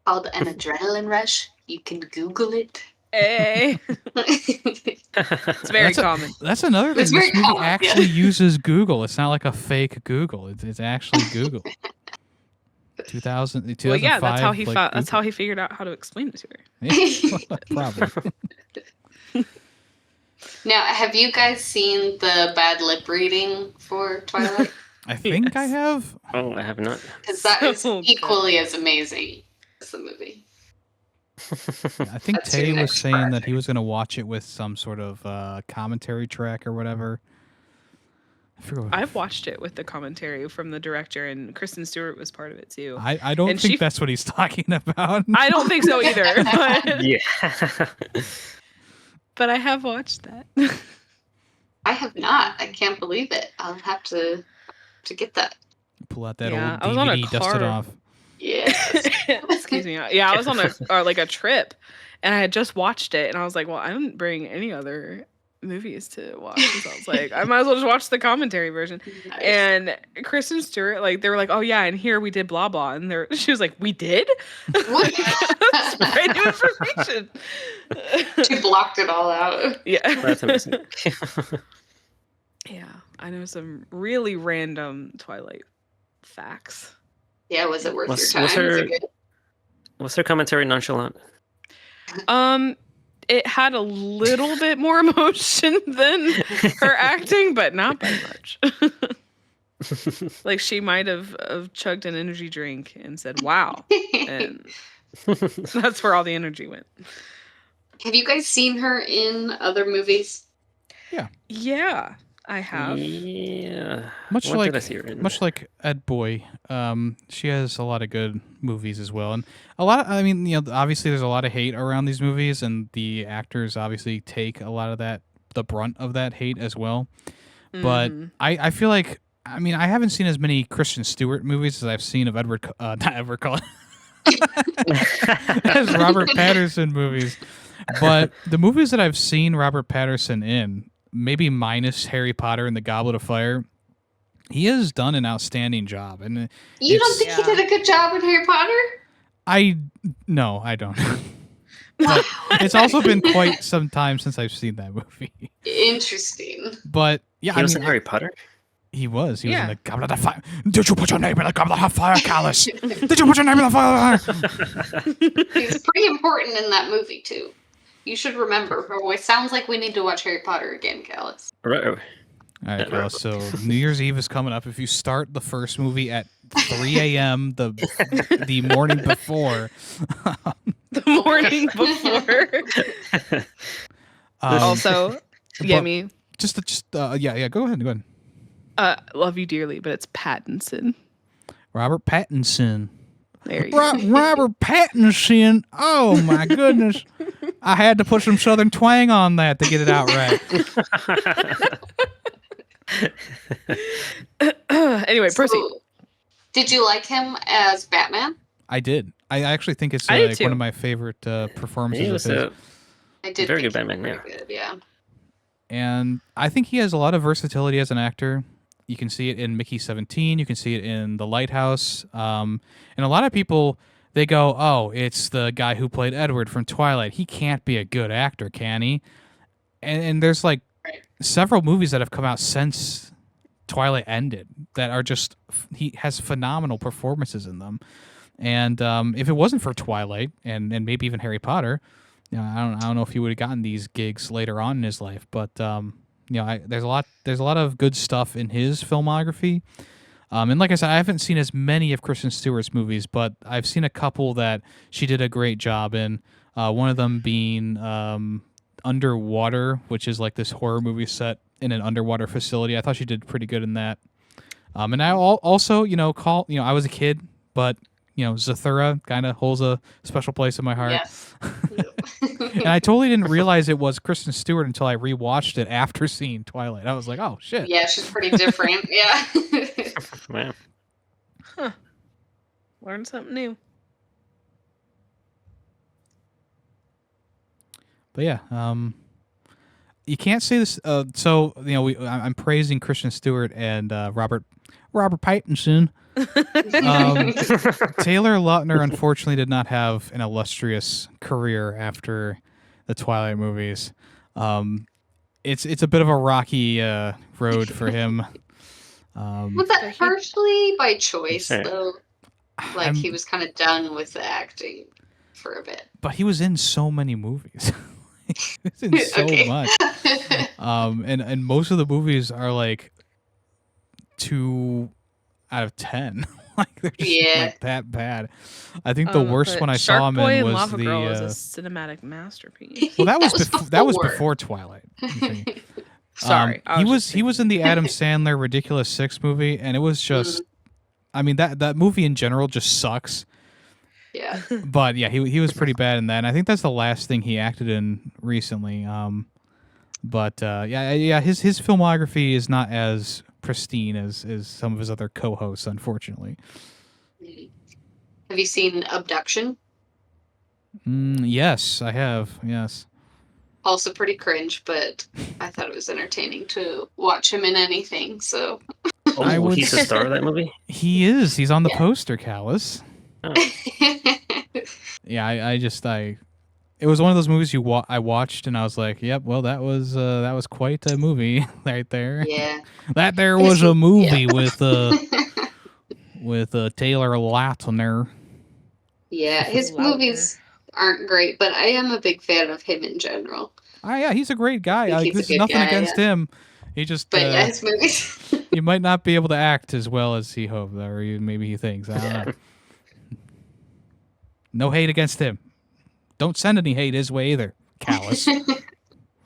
Called an adrenaline rush. You can Google it. Hey, it's very common. That's another thing. It's This very movie common, actually yeah. uses Google. It's not like a fake Google. It's actually Google. 2005. Well, yeah, that's how he like, found. That's Google. how he figured out how to explain it to her. Yeah, probably. Now, have you guys seen the bad lip reading for Twilight? I think I Yes. have. Oh, I have not. Because that is So good. equally as amazing as the movie. I think That's your Tay was next saying that project. he was going to watch it with some sort of commentary track or whatever. I forget what- I've watched it with the commentary from the director, and Kristen Stewart was part of it too. I don't and think she- that's what he's talking about. I don't think so either, but, Yeah. but I have watched that. I have not. I can't believe it. I'll have to get that. Pull out that Yeah, old I was on a DVD, dust it car. off. Yes. Excuse me. Yeah, I was on a trip, and I had just watched it, and I was like, well, I didn't bring any other movies to watch. So I was like, I might as well just watch the commentary version. Nice. And Kristen Stewart, like, they were like, oh yeah, and here we did blah blah, and she was like, we did? What? That's brand new information. She blocked it all out. Yeah. That's amazing. Yeah, I know some really random Twilight facts. Yeah, was it worth Was- your time? was Was her- it good? Was her commentary nonchalant? It had a little bit more emotion than her acting, but not by much. Like she might have chugged an energy drink and said, "Wow," and that's where all the energy went. Have you guys seen her in other movies? Yeah, I have. Yeah. Much What like did I see her in? much like Ed Boy, she has a lot of good movies as well, and a lot. I mean, obviously there's a lot of hate around these movies, and the actors obviously take a lot of the brunt of that hate as well. But Mhm. I feel like, I mean, I haven't seen as many Kristen Stewart movies as I've seen of not Edward Cullen, as Robert Pattinson movies. But the movies that I've seen Robert Pattinson in, maybe minus Harry Potter and the Goblet of Fire, he has done an outstanding job. And You don't It's- think he did a good job with Harry Potter? no, I don't. But it's also been quite some time since I've seen that movie. Interesting. But yeah, He was I in mean, Harry Potter? he was in Yeah. the Goblet of Fire. Did you put your name in the Goblet of Fire, Callus? Did you put your name in the fire? He was pretty important in that movie too. You should remember. Oh, it sounds like we need to watch Harry Potter again, Callus. Right. All right, Callus. So New Year's Eve is coming up. If you start the first movie at 3 a.m. the morning before, The morning before. Also, but Yemmy, yeah. Go ahead. love you dearly, but it's Pattinson. Robert Pattinson. There you go. Robert Pattinson. Oh my goodness. I had to put some Southern twang on that to get it out right. Anyway, proceed. So, did you like him as Batman? I did. I actually think it's I did like too. one of my favorite performances He of was his. I did Very think good he was Batman, pretty good, yeah. And I think he has a lot of versatility as an actor. You can see it in Mickey 17. You can see it in The Lighthouse. And a lot of people, they go, oh, it's the guy who played Edward from Twilight. He can't be a good actor, can he? And there's like Right. several movies that have come out since Twilight ended that are just, he has phenomenal performances in them. And if it wasn't for Twilight and maybe even Harry Potter, you know, I don't know if he would have gotten these gigs later on in his life, but you know, there's a lot of good stuff in his filmography. And like I said, I haven't seen as many of Kristen Stewart's movies, but I've seen a couple that she did a great job in. One of them being Underwater, which is like this horror movie set in an underwater facility. I thought she did pretty good in that. And I also, you know, I was a kid, but you know, Zathura kind of holds a special place in my heart. Yes. And I totally didn't realize it was Kristen Stewart until I rewatched it after seeing Twilight. I was like, oh, shit. Yeah, she's pretty different. Yeah. Wow. Learn something new. But yeah, you can't say this. So, you know, I'm praising Kristen Stewart and Robert Pattinson. Taylor Lautner unfortunately did not have an illustrious career after the Twilight movies. It's a bit of a rocky road for him. Was that partially by choice, Sure. though? Like, he was kind of done with the acting for a bit. But he was in so many movies. He was in so Okay. much. And most of the movies are like 2 out of 10. Like they're just Yeah. like that bad. I think the worst but one I Shark saw him Boy in and was Lava the. Girl is a cinematic masterpiece. Well, that was that was before. before Twilight. I think. Sorry, I he just was in thinking. the Adam Sandler Ridiculous Six movie, and it was just. I mean that movie in general just sucks. Yeah. But yeah, he was pretty bad in that. And I think that's the last thing he acted in recently. But his filmography is not as pristine as some of his other co-hosts, unfortunately. Have you seen Abduction? Yes, I have. Yes. Also pretty cringe, but I thought it was entertaining to watch him in anything. So I would He's the star of that movie? He is. He's on the Yeah. poster, Callus. Oh. Yeah, it was one of those movies I watched and I was like, yep, well that was quite a movie right there. yeah. That there was a movie Yeah. with Taylor Lautner. Yeah, his Louder. movies aren't great, but I am a big fan of him in general. Oh yeah, he's a great guy. think Like, he's a this is good nothing guy, against him. He just But yeah, his movies. he might not be able to act as well as he hopes, or maybe he thinks. I don't know. No hate against him. Don't send any hate his way either, Callus.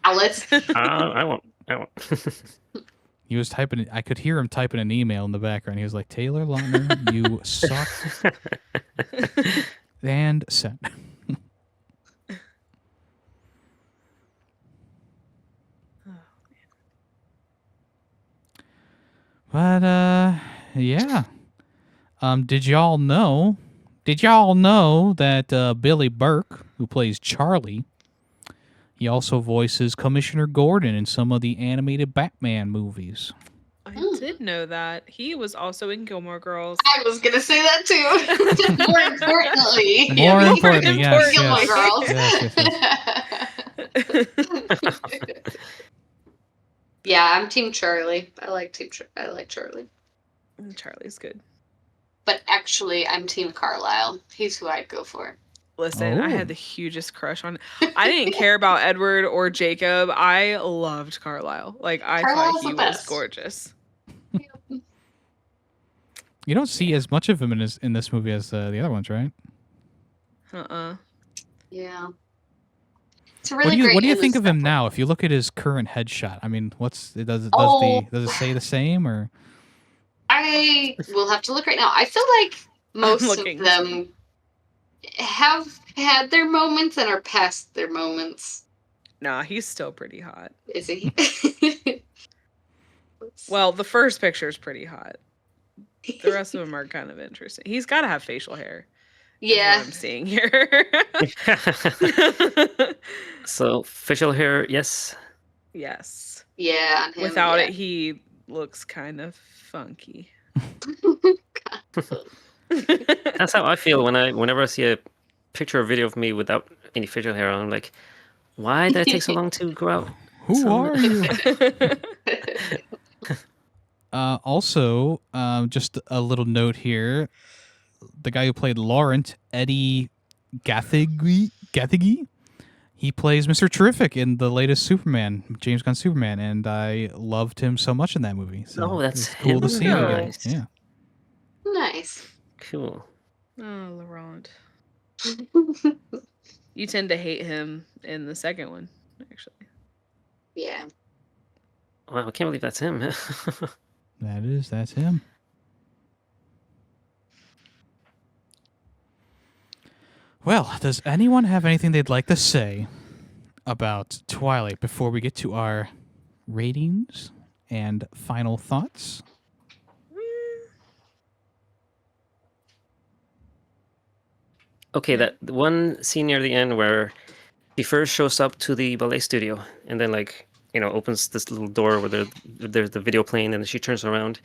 Alice. I won't. He was typing. I could hear him typing an email in the background. He was like, "Taylor Lautner, you suck." And sent. But yeah. Did y'all know that Billy Burke, who plays Charlie, he also voices Commissioner Gordon in some of the animated Batman movies? I did know that. He was also in Gilmore Girls. I was gonna say that too. More importantly. More Yeah, importantly, yes, Gilmore yes. Girls. Yes, yes, yes. Yeah, I'm Team Charlie. I like Charlie. Charlie's good. But actually, I'm Team Carlisle. He's who I'd go for. Listen, I Oh. had the hugest crush on. I didn't care about Edward or Jacob. I loved Carlisle. Like I Carlisle's thought he the was best. gorgeous. You don't see as much of him in this movie as the other ones, right? Yeah. It's a really What do you great think of him innocent now? If you look at his current headshot, I mean, does Oh. it say the same or? I will have to look right now. I feel like most of looking. them have had their moments and are past their moments. Nah, he's still pretty hot. Is he? Well, the first picture is pretty hot. The rest of them are kind of interesting. He's got to have facial hair. Is Yeah. what I'm seeing here. So facial hair, yes. Yes. Yeah. On him, Without yeah. it, he looks kind of funky. That's how I feel whenever I see a picture or video of me without any facial hair on. I'm like, why did it take so long to grow out? Who So- are you? Also, just a little note here. The guy who played Laurent, Eddie Gathegi, he plays Mr. Terrific in the latest Superman, James Gunn Superman, and I loved him so much in that movie. So Oh, that's it's cool to him? see him again. Nice. Yeah. Nice. Cool. Oh, Laurent. You tend to hate him in the second one, actually. Yeah. Wow, I can't believe that's him. That's him. Well, does anyone have anything they'd like to say about Twilight before we get to our ratings and final thoughts? Okay, that one scene near the end where he first shows up to the ballet studio and then opens this little door where there's the video playing, and she turns around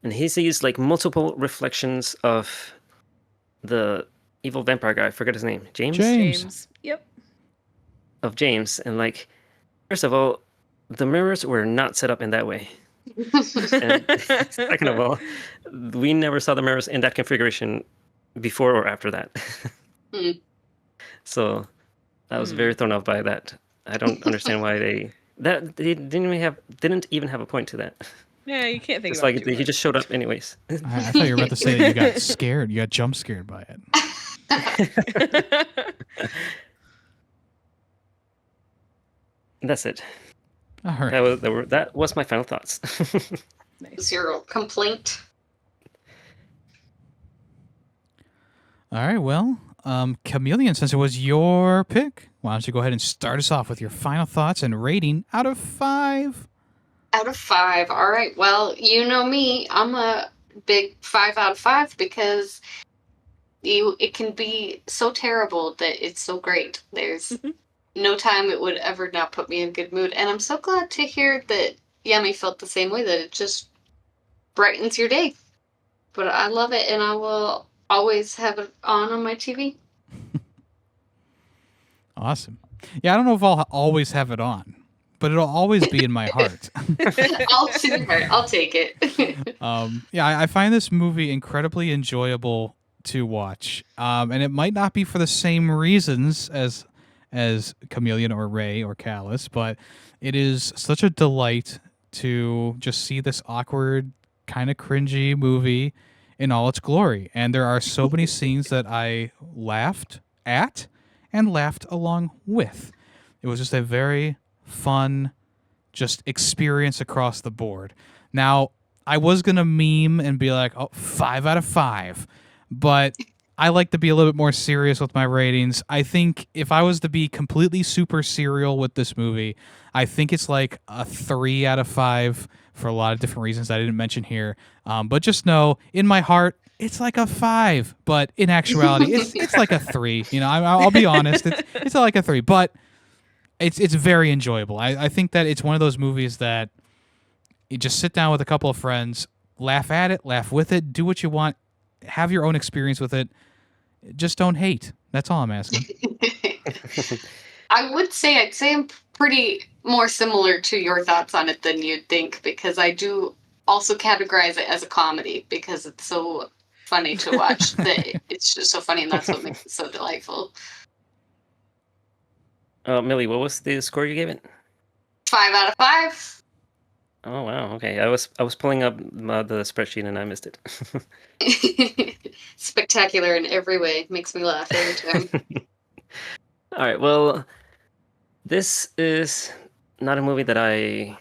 and he sees like multiple reflections of the evil vampire guy. I forget his name. James? James. Yep. Of James. And like, first of all, the mirrors were not set up in that way. And second of all, we never saw the mirrors in that configuration before or after that. Hmm. So I was very thrown off by that. I don't understand why they didn't even have a point to that. Yeah, you can't think It's about like it too he just showed up anyways. I thought you were about to say that you got scared. You got jump scared by it. much. That's it. All right. That was my final thoughts. Nice. Zero complaint. All right. Well, Chamillyon, since it was your pick, why don't you go ahead and start us off with your final thoughts and rating out of 5? Out of 5. All right. Well, you know me. I'm a big 5 out of 5 because it can be so terrible that it's so great. There's no time it would ever not put me in a good mood. And I'm so glad to hear that Yemmy felt the same way, that it just brightens your day. But I love it, and I will always have it on my TV. Awesome. Yeah, I don't know if I'll always have it on, but it'll always be in my heart. I'll take it. Yeah, I find this movie incredibly enjoyable to watch, and it might not be for the same reasons as Chamillyon or Ray or Callus, but it is such a delight to just see this awkward, kind of cringy movie in all its glory. And there are so many scenes that I laughed at and laughed along with. It was just a very fun just experience across the board. Now, I was going to meme and be like, 5 out of 5, but I like to be a little bit more serious with my ratings. I think if I was to be completely super serial with this movie, I think it's like a 3 out of 5 for a lot of different reasons that I didn't mention here. But just know, in my heart, it's like a 5, but in actuality, it's like a 3. You know, I'll be honest, it's like a 3, but it's very enjoyable. I think that it's one of those movies that you just sit down with a couple of friends, laugh at it, laugh with it, do what you want, have your own experience with it. Just don't hate. That's all I'm asking. I'd say I'm pretty more similar to your thoughts on it than you'd think, because I do also categorize it as a comedy because it's so funny to watch. That it's just so funny, and that's what makes it so delightful. Millie, what was the score you gave it? 5 out of 5. Oh wow, okay. I was pulling up the spreadsheet and I missed it. Spectacular in every way. Makes me laugh every time. All right, well, this is not a movie that I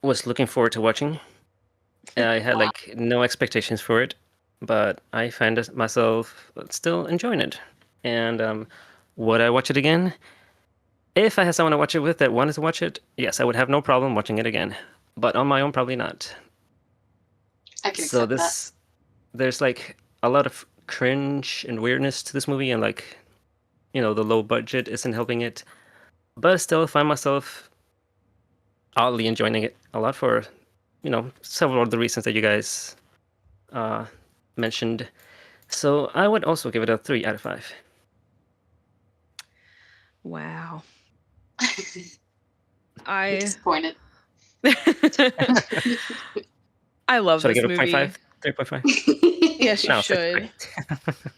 was looking forward to watching. I had like no expectations for it. but I find myself still enjoying it. And would I watch it again? If I had someone to watch it with that wanted to watch it, yes, I would have no problem watching it again. But on my own, probably not. I can So accept there's like a lot of cringe and weirdness to this movie, and like, the low budget isn't helping it. But I still find myself oddly enjoying it a lot for, several of the reasons that you guys mentioned. So I would also give it a 3 out of 5. Wow. that. I Disappointed. I love Should I this give it a movie. 0.5? 3.5? Yes, you No, should. 6.5.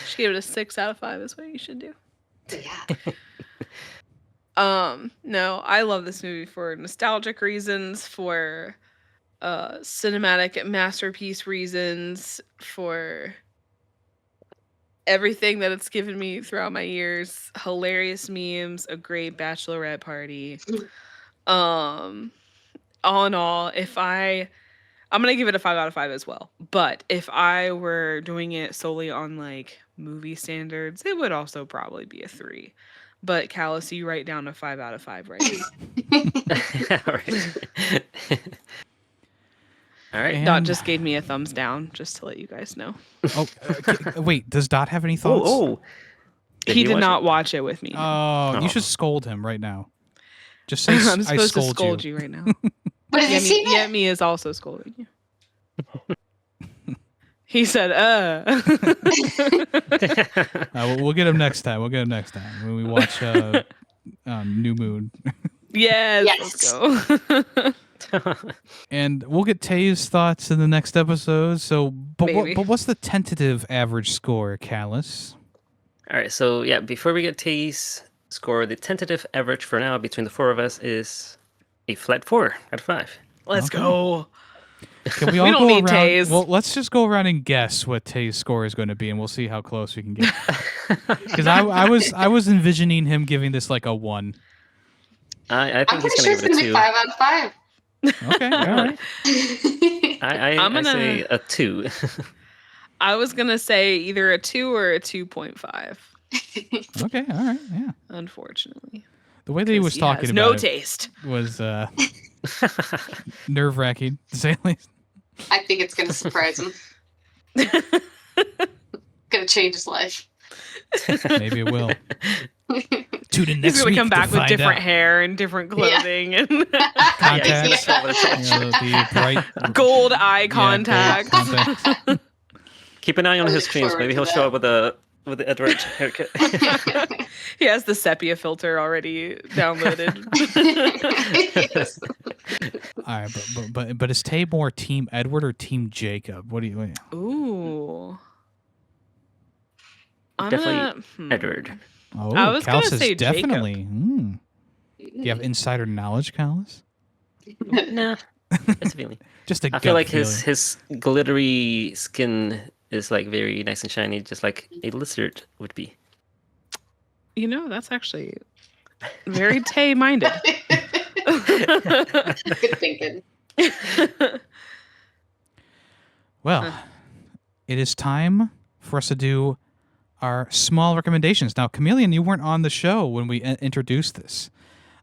Should give it a 6 out of 5 is what you should do. Yeah. No, I love this movie for nostalgic reasons, for cinematic masterpiece reasons, for everything that it's given me throughout my years. Hilarious memes, a great bachelorette party. All in all, I'm gonna give it a 5 out of 5 as well. But if I were doing it solely on like movie standards, it would also probably be a 3. But Callus, you write down a 5 out of 5 right now. All right. All right. Dot just gave me a thumbs down, just to let you guys know. Wait, does Dot have any thoughts? Oh. He you did watch not watch it with me. Oh, you Oh. should scold him right now. Just say I'm I supposed to scold scold you. you right now. But have you seen it? Yemmy is also scolding you. He said, We'll get him next time. When we watch New Moon. Yes, Yes. let's go. And we'll get Tay's thoughts in the next episode. So, Maybe. but what's the tentative average score, Callus? All right. So, yeah, before we get Tay's score, the tentative average for now between the 4 of us is a flat 4 out of 5. Let's Okay. go. Can we all don't go need around? Tay's. Well, let's just go around and guess what Tay's score is going to be, and we'll see how close we can get. Because I was envisioning him giving this like a 1. I I'm think he's pretty sure going it's to give gonna it a 2. be 5 out of 5. Okay, all right. I say a 2. I was going to say either a 2 or a 2.5, Okay, all right, yeah. unfortunately. The way that he was He talking has about no it taste. was nerve-wracking, to say the least. I think it's gonna surprise him. Gonna change his life. Maybe it will. Tune in next He's going week to come back with find different out. hair and different clothing and Contacts. Yeah. The bright gold eye yeah, contact. gold contacts. Keep an eye on I his look streams. forward Maybe to he'll show that. up with the Edward haircut. He has the sepia filter already downloaded. Yes. All right, but is Tay more Team Edward or Team Jacob? What do you? Ooh. I'm Definitely gonna, Edward. Oh, I was Callus gonna is say Jacob. definitely. Do you have insider knowledge, Callus? Nah, it's a feeling. Just a I feel gut like feeling. his glittery skin is like very nice and shiny, just like a lizard would be. That's actually very Tay-minded. Good thinking. Well, it is time for us to do our small recommendations. Now, Chamillyon, you weren't on the show when we introduced this.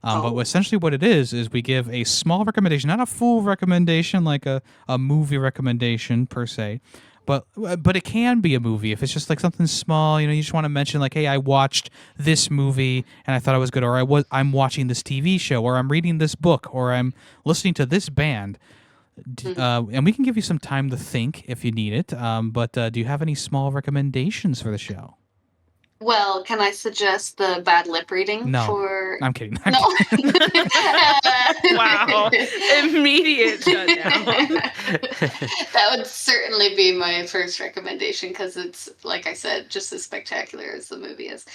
But essentially what it is we give a small recommendation, not a full recommendation like a movie recommendation per se, but it can be a movie if it's just like something small. You just want to mention like, hey, I watched this movie and I thought it was good, or I'm watching this TV show, or I'm reading this book, or I'm listening to this band. And we can give you some time to think if you need it. But do you have any small recommendations for the show? Well, can I suggest the bad lip reading No. for I'm kidding. No. Wow. Immediate shutdown. That would certainly be my first recommendation because it's, like I said, just as spectacular as the movie is.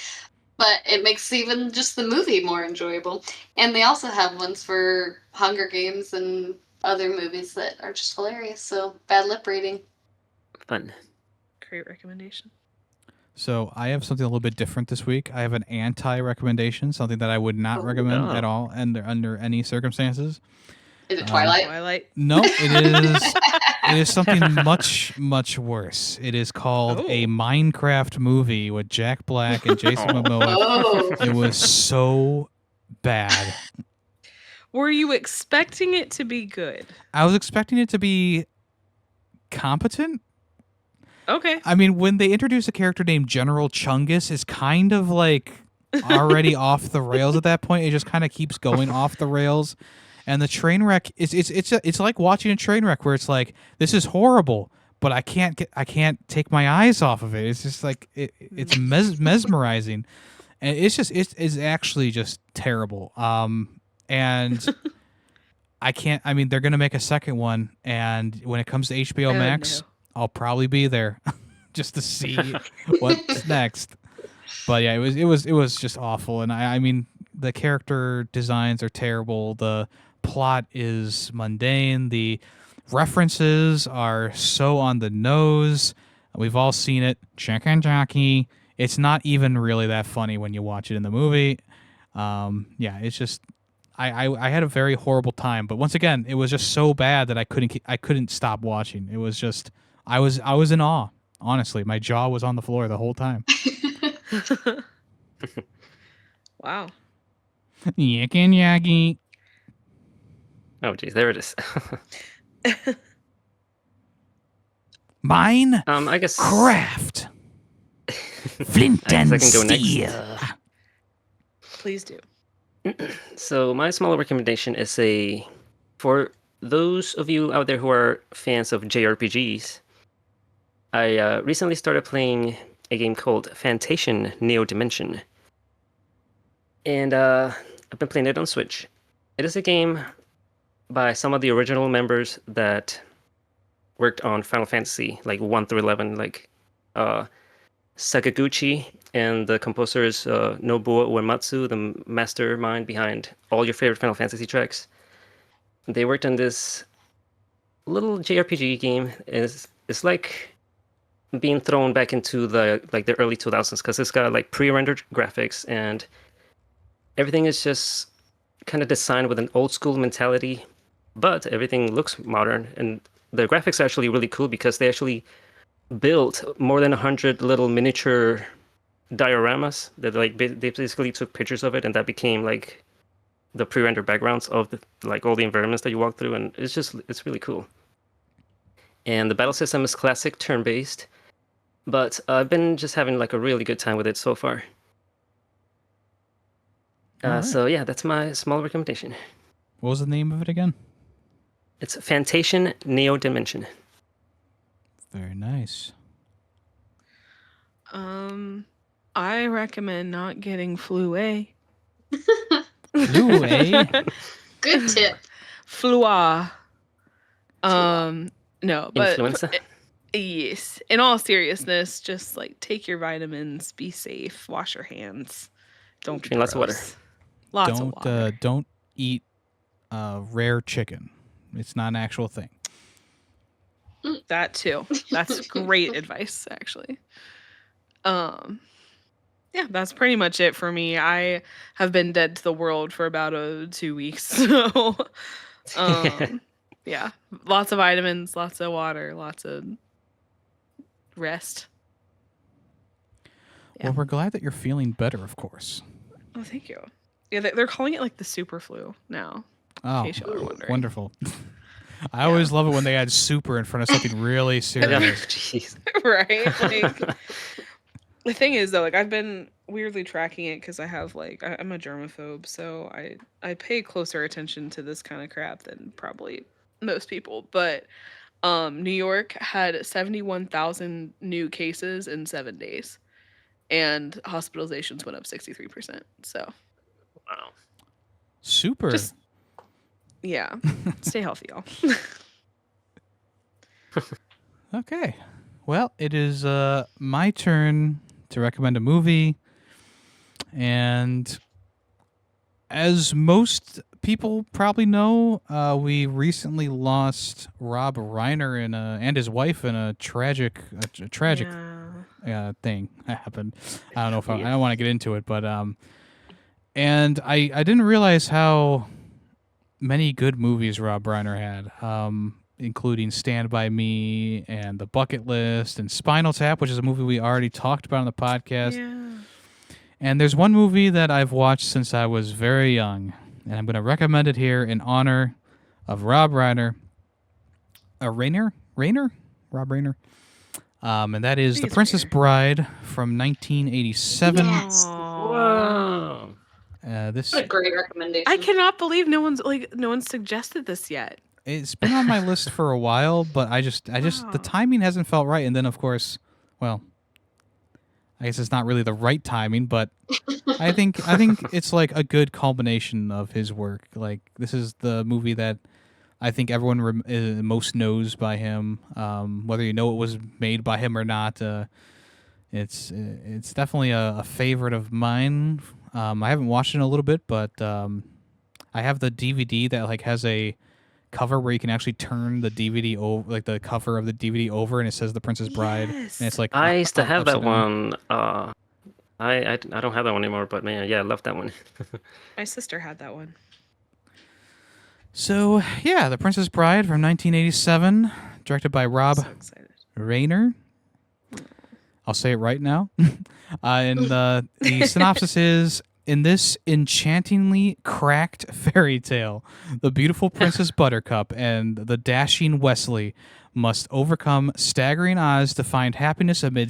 But it makes even just the movie more enjoyable. And they also have ones for Hunger Games and other movies that are just hilarious. So, bad lip reading. Fun. Great recommendation. So I have something a little bit different this week. I have an anti-recommendation, something that I would not recommend Oh. at all under any circumstances. Is it Twilight? Twilight. No, it is It is something much, much worse. It is called a Minecraft movie with Jack Black and Jason Momoa. Oh. It was so bad. Were you expecting it to be good? I was expecting it to be competent. Okay. I mean, when they introduce a character named General Chungus, it's kind of like already off the rails at that point. It just kind of keeps going off the rails. And the train wreck it's like watching a train wreck where it's like, this is horrible, but I can't take my eyes off of it. It's just like it's mesmerizing. And it's actually just terrible. And I mean, they're going to make a second one, and when it comes to HBO Max, no. I'll probably be there just to see what's next. But yeah, it was just awful. And I mean, the character designs are terrible. The plot is mundane. The references are so on the nose. We've all seen it. Chicken jockey. It's not even really that funny when you watch it in the movie. Yeah, it's just I had a very horrible time. But once again, it was just so bad that I couldn't stop watching. It was just I was in awe. Honestly, my jaw was on the floor the whole time. Wow. Yikin yagi. Oh, geez, there it is. Mine I guess. craft. Flint I and guess I can go steel. next. Please do. So my small recommendation is for those of you out there who are fans of JRPGs, I recently started playing a game called Fantation Neo Dimension. And I've been playing it on Switch. It is a game by some of the original members that worked on Final Fantasy, like 1 through 11, like Sakaguchi, and the composer is Nobuo Uematsu, the mastermind behind all your favorite Final Fantasy tracks. They worked on this little JRPG game. It's like being thrown back into the early 2000s, because it's got like pre-rendered graphics, and everything is just kind of designed with an old school mentality, but everything looks modern. And the graphics are actually really cool because they actually built more than 100 little miniature dioramas that they basically took pictures of it, and that became like the pre-rendered backgrounds of all the environments that you walk through. And it's really cool. And the battle system is classic turn-based, but I've been just having like a really good time with it so far. Alright. So yeah, that's my small recommendation. What was the name of it again? It's Fantation Neo Dimension. Very nice. I recommend not getting flu A. Flu, eh? Good tip. Flua. No, but Influenza. yes. In all seriousness, just like take your vitamins, be safe, wash your hands. Don't Drink lots of water. gross. Lots of water. Don't eat rare chicken. It's not an actual thing. That too. That's great advice, actually. Yeah, that's pretty much it for me. I have been dead to the world for about 2 weeks. So yeah, lots of vitamins, lots of water, lots of rest. Yeah. Well, we're glad that you're feeling better, of course. Oh, thank you. Yeah, they're calling it like the super flu now. Oh, case y'all are wondering. wonderful. I always love it when they add super in front of something really serious. Jeez. Right? Like, the thing is, though, like I've been weirdly tracking it because I have I'm a germaphobe, so I pay closer attention to this kind of crap than probably most people. But New York had 71,000 new cases in 7 days, and hospitalizations went up 63%. So Wow. Super. just yeah, stay healthy, y'all. Okay. Well, it is my turn to recommend a movie. And as most people probably know, we recently lost Rob Reiner and his wife in a tragic Yeah. thing that happened. I don't know if I don't want to get into it, but and I didn't realize how many good movies Rob Reiner had. including Stand By Me and The Bucket List and Spinal Tap, which is a movie we already talked about on the podcast. Yeah. And there's one movie that I've watched since I was very young, and I'm going to recommend it here in honor of Rob Reiner. Rob Reiner. And that is The Please, Princess Reiner. Bride from 1987. Yes. Wow. This What a great recommendation. I cannot believe no one's suggested this yet. It's been on my list for a while, but I just the Wow. timing hasn't felt right. And then, of course, well, I guess it's not really the right timing, but I think it's like a good culmination of his work. Like, this is the movie that I think everyone most knows by him, whether you know it was made by him or not. It's definitely a favorite of mine. I haven't watched it in a little bit, but I have the DVD that like has a cover where you can actually turn the DVD over, like the cover of the DVD over, and it says The Princess Bride, Yes. and it's like I used to have that upside down. one. I don't have that one anymore, but man, yeah, I love that one. My sister had that one. So yeah, The Princess Bride from 1987, directed by Rob So excited. Reiner. I'll say it right now. And the synopsis is: in this enchantingly cracked fairy tale, the beautiful Princess Buttercup and the dashing Wesley must overcome staggering odds to find happiness amid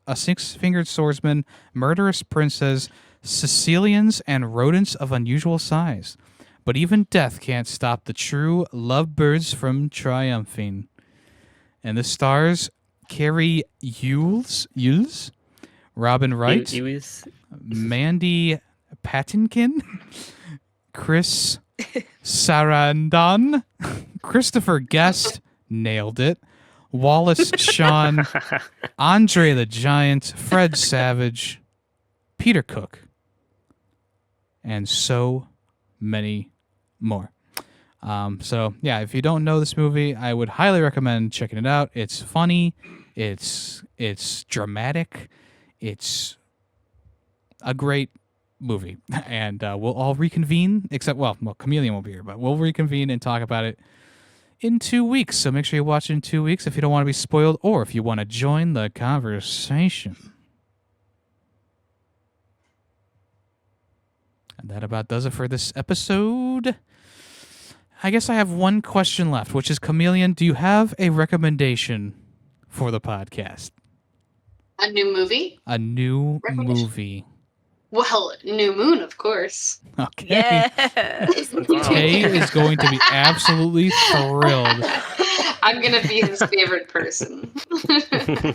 a six-fingered swordsman, murderous princess, Sicilians, and rodents of unusual size. But even death can't stop the true lovebirds from triumphing. And this stars Carrie Yules, Robin Wright, Mandy Patinkin, Chris Sarandon, Christopher Guest, nailed it, Wallace Shawn, Andre the Giant, Fred Savage, Peter Cook, and so many more. So yeah, if you don't know this movie, I would highly recommend checking it out. It's funny, it's dramatic, it's a great movie, and we'll all reconvene. Except, well, Chamillyon won't be here, but we'll reconvene and talk about it in 2 weeks. So make sure you watch it in 2 weeks if you don't want to be spoiled, or if you want to join the conversation. And that about does it for this episode. I guess I have one question left, which is, Chamillyon, do you have a recommendation for the podcast? A new movie? A new Recommendation? movie. Well, New Moon, of course. Okay. Yes. Tay is going to be absolutely thrilled. I'm gonna be his favorite person.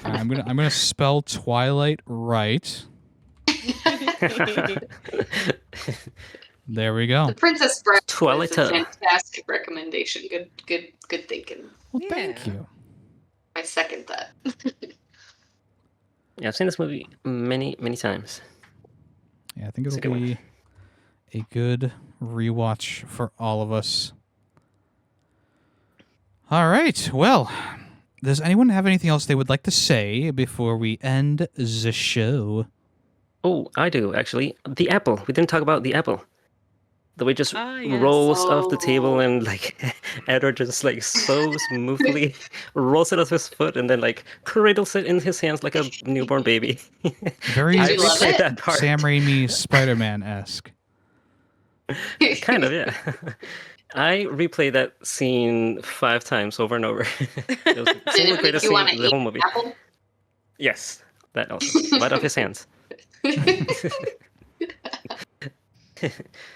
I'm gonna spell Twilight right. There we go. The Princess Bride Twilight. is a fantastic recommendation. Good thinking. Well, thank Yeah. you. I second that. Yeah, I've seen this movie many times. Yeah, I think It's a it'll good one. be a good rewatch for all of us. All right. Well, does anyone have anything else they would like to say before we end the show? Oh, I do actually. The apple. We didn't talk about the apple. The way it just Ah, yes. rolls off the table, Oh. and like Edward just like so smoothly rolls it off his foot, and then like cradles it in his hands like a newborn baby. Very Did I you love replayed it? that part. Sam Raimi Spider-Man-esque. Kind of, yeah. I replayed that scene 5 times over and over. It was the Did single it make greatest you scene want to in the eat whole movie. apple? Yes, that also. Right off his hands.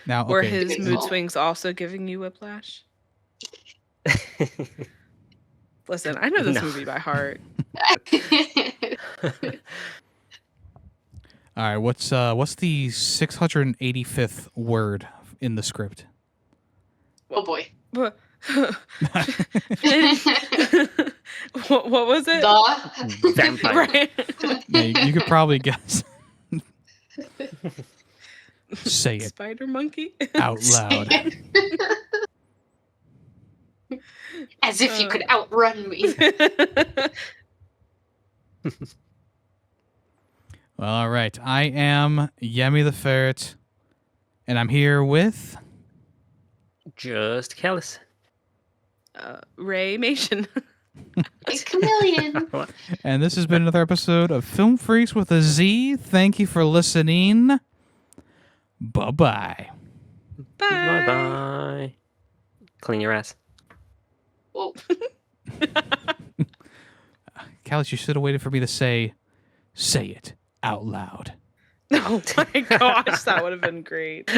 Now, Were okay. his mood Cool. swings also giving you whiplash? Listen, I know this No. movie by heart. All right, what's the 685th word in the script? Oh boy. what was it? The Vampire. Right. Yeah, you could probably guess. Say it Spider monkey. out loud. As if you could outrun me. Well, all right. I am Yemmy the Ferret, and I'm here with... Just callous. Raymation. It's Chamillyon. What? And this has been another episode of Film Freaks with a Z. Thank you for listening. Bye-bye. Bye bye. Clean your ass. Whoa. Callie, you should have waited for me to say it out loud. Oh my gosh, that would have been great.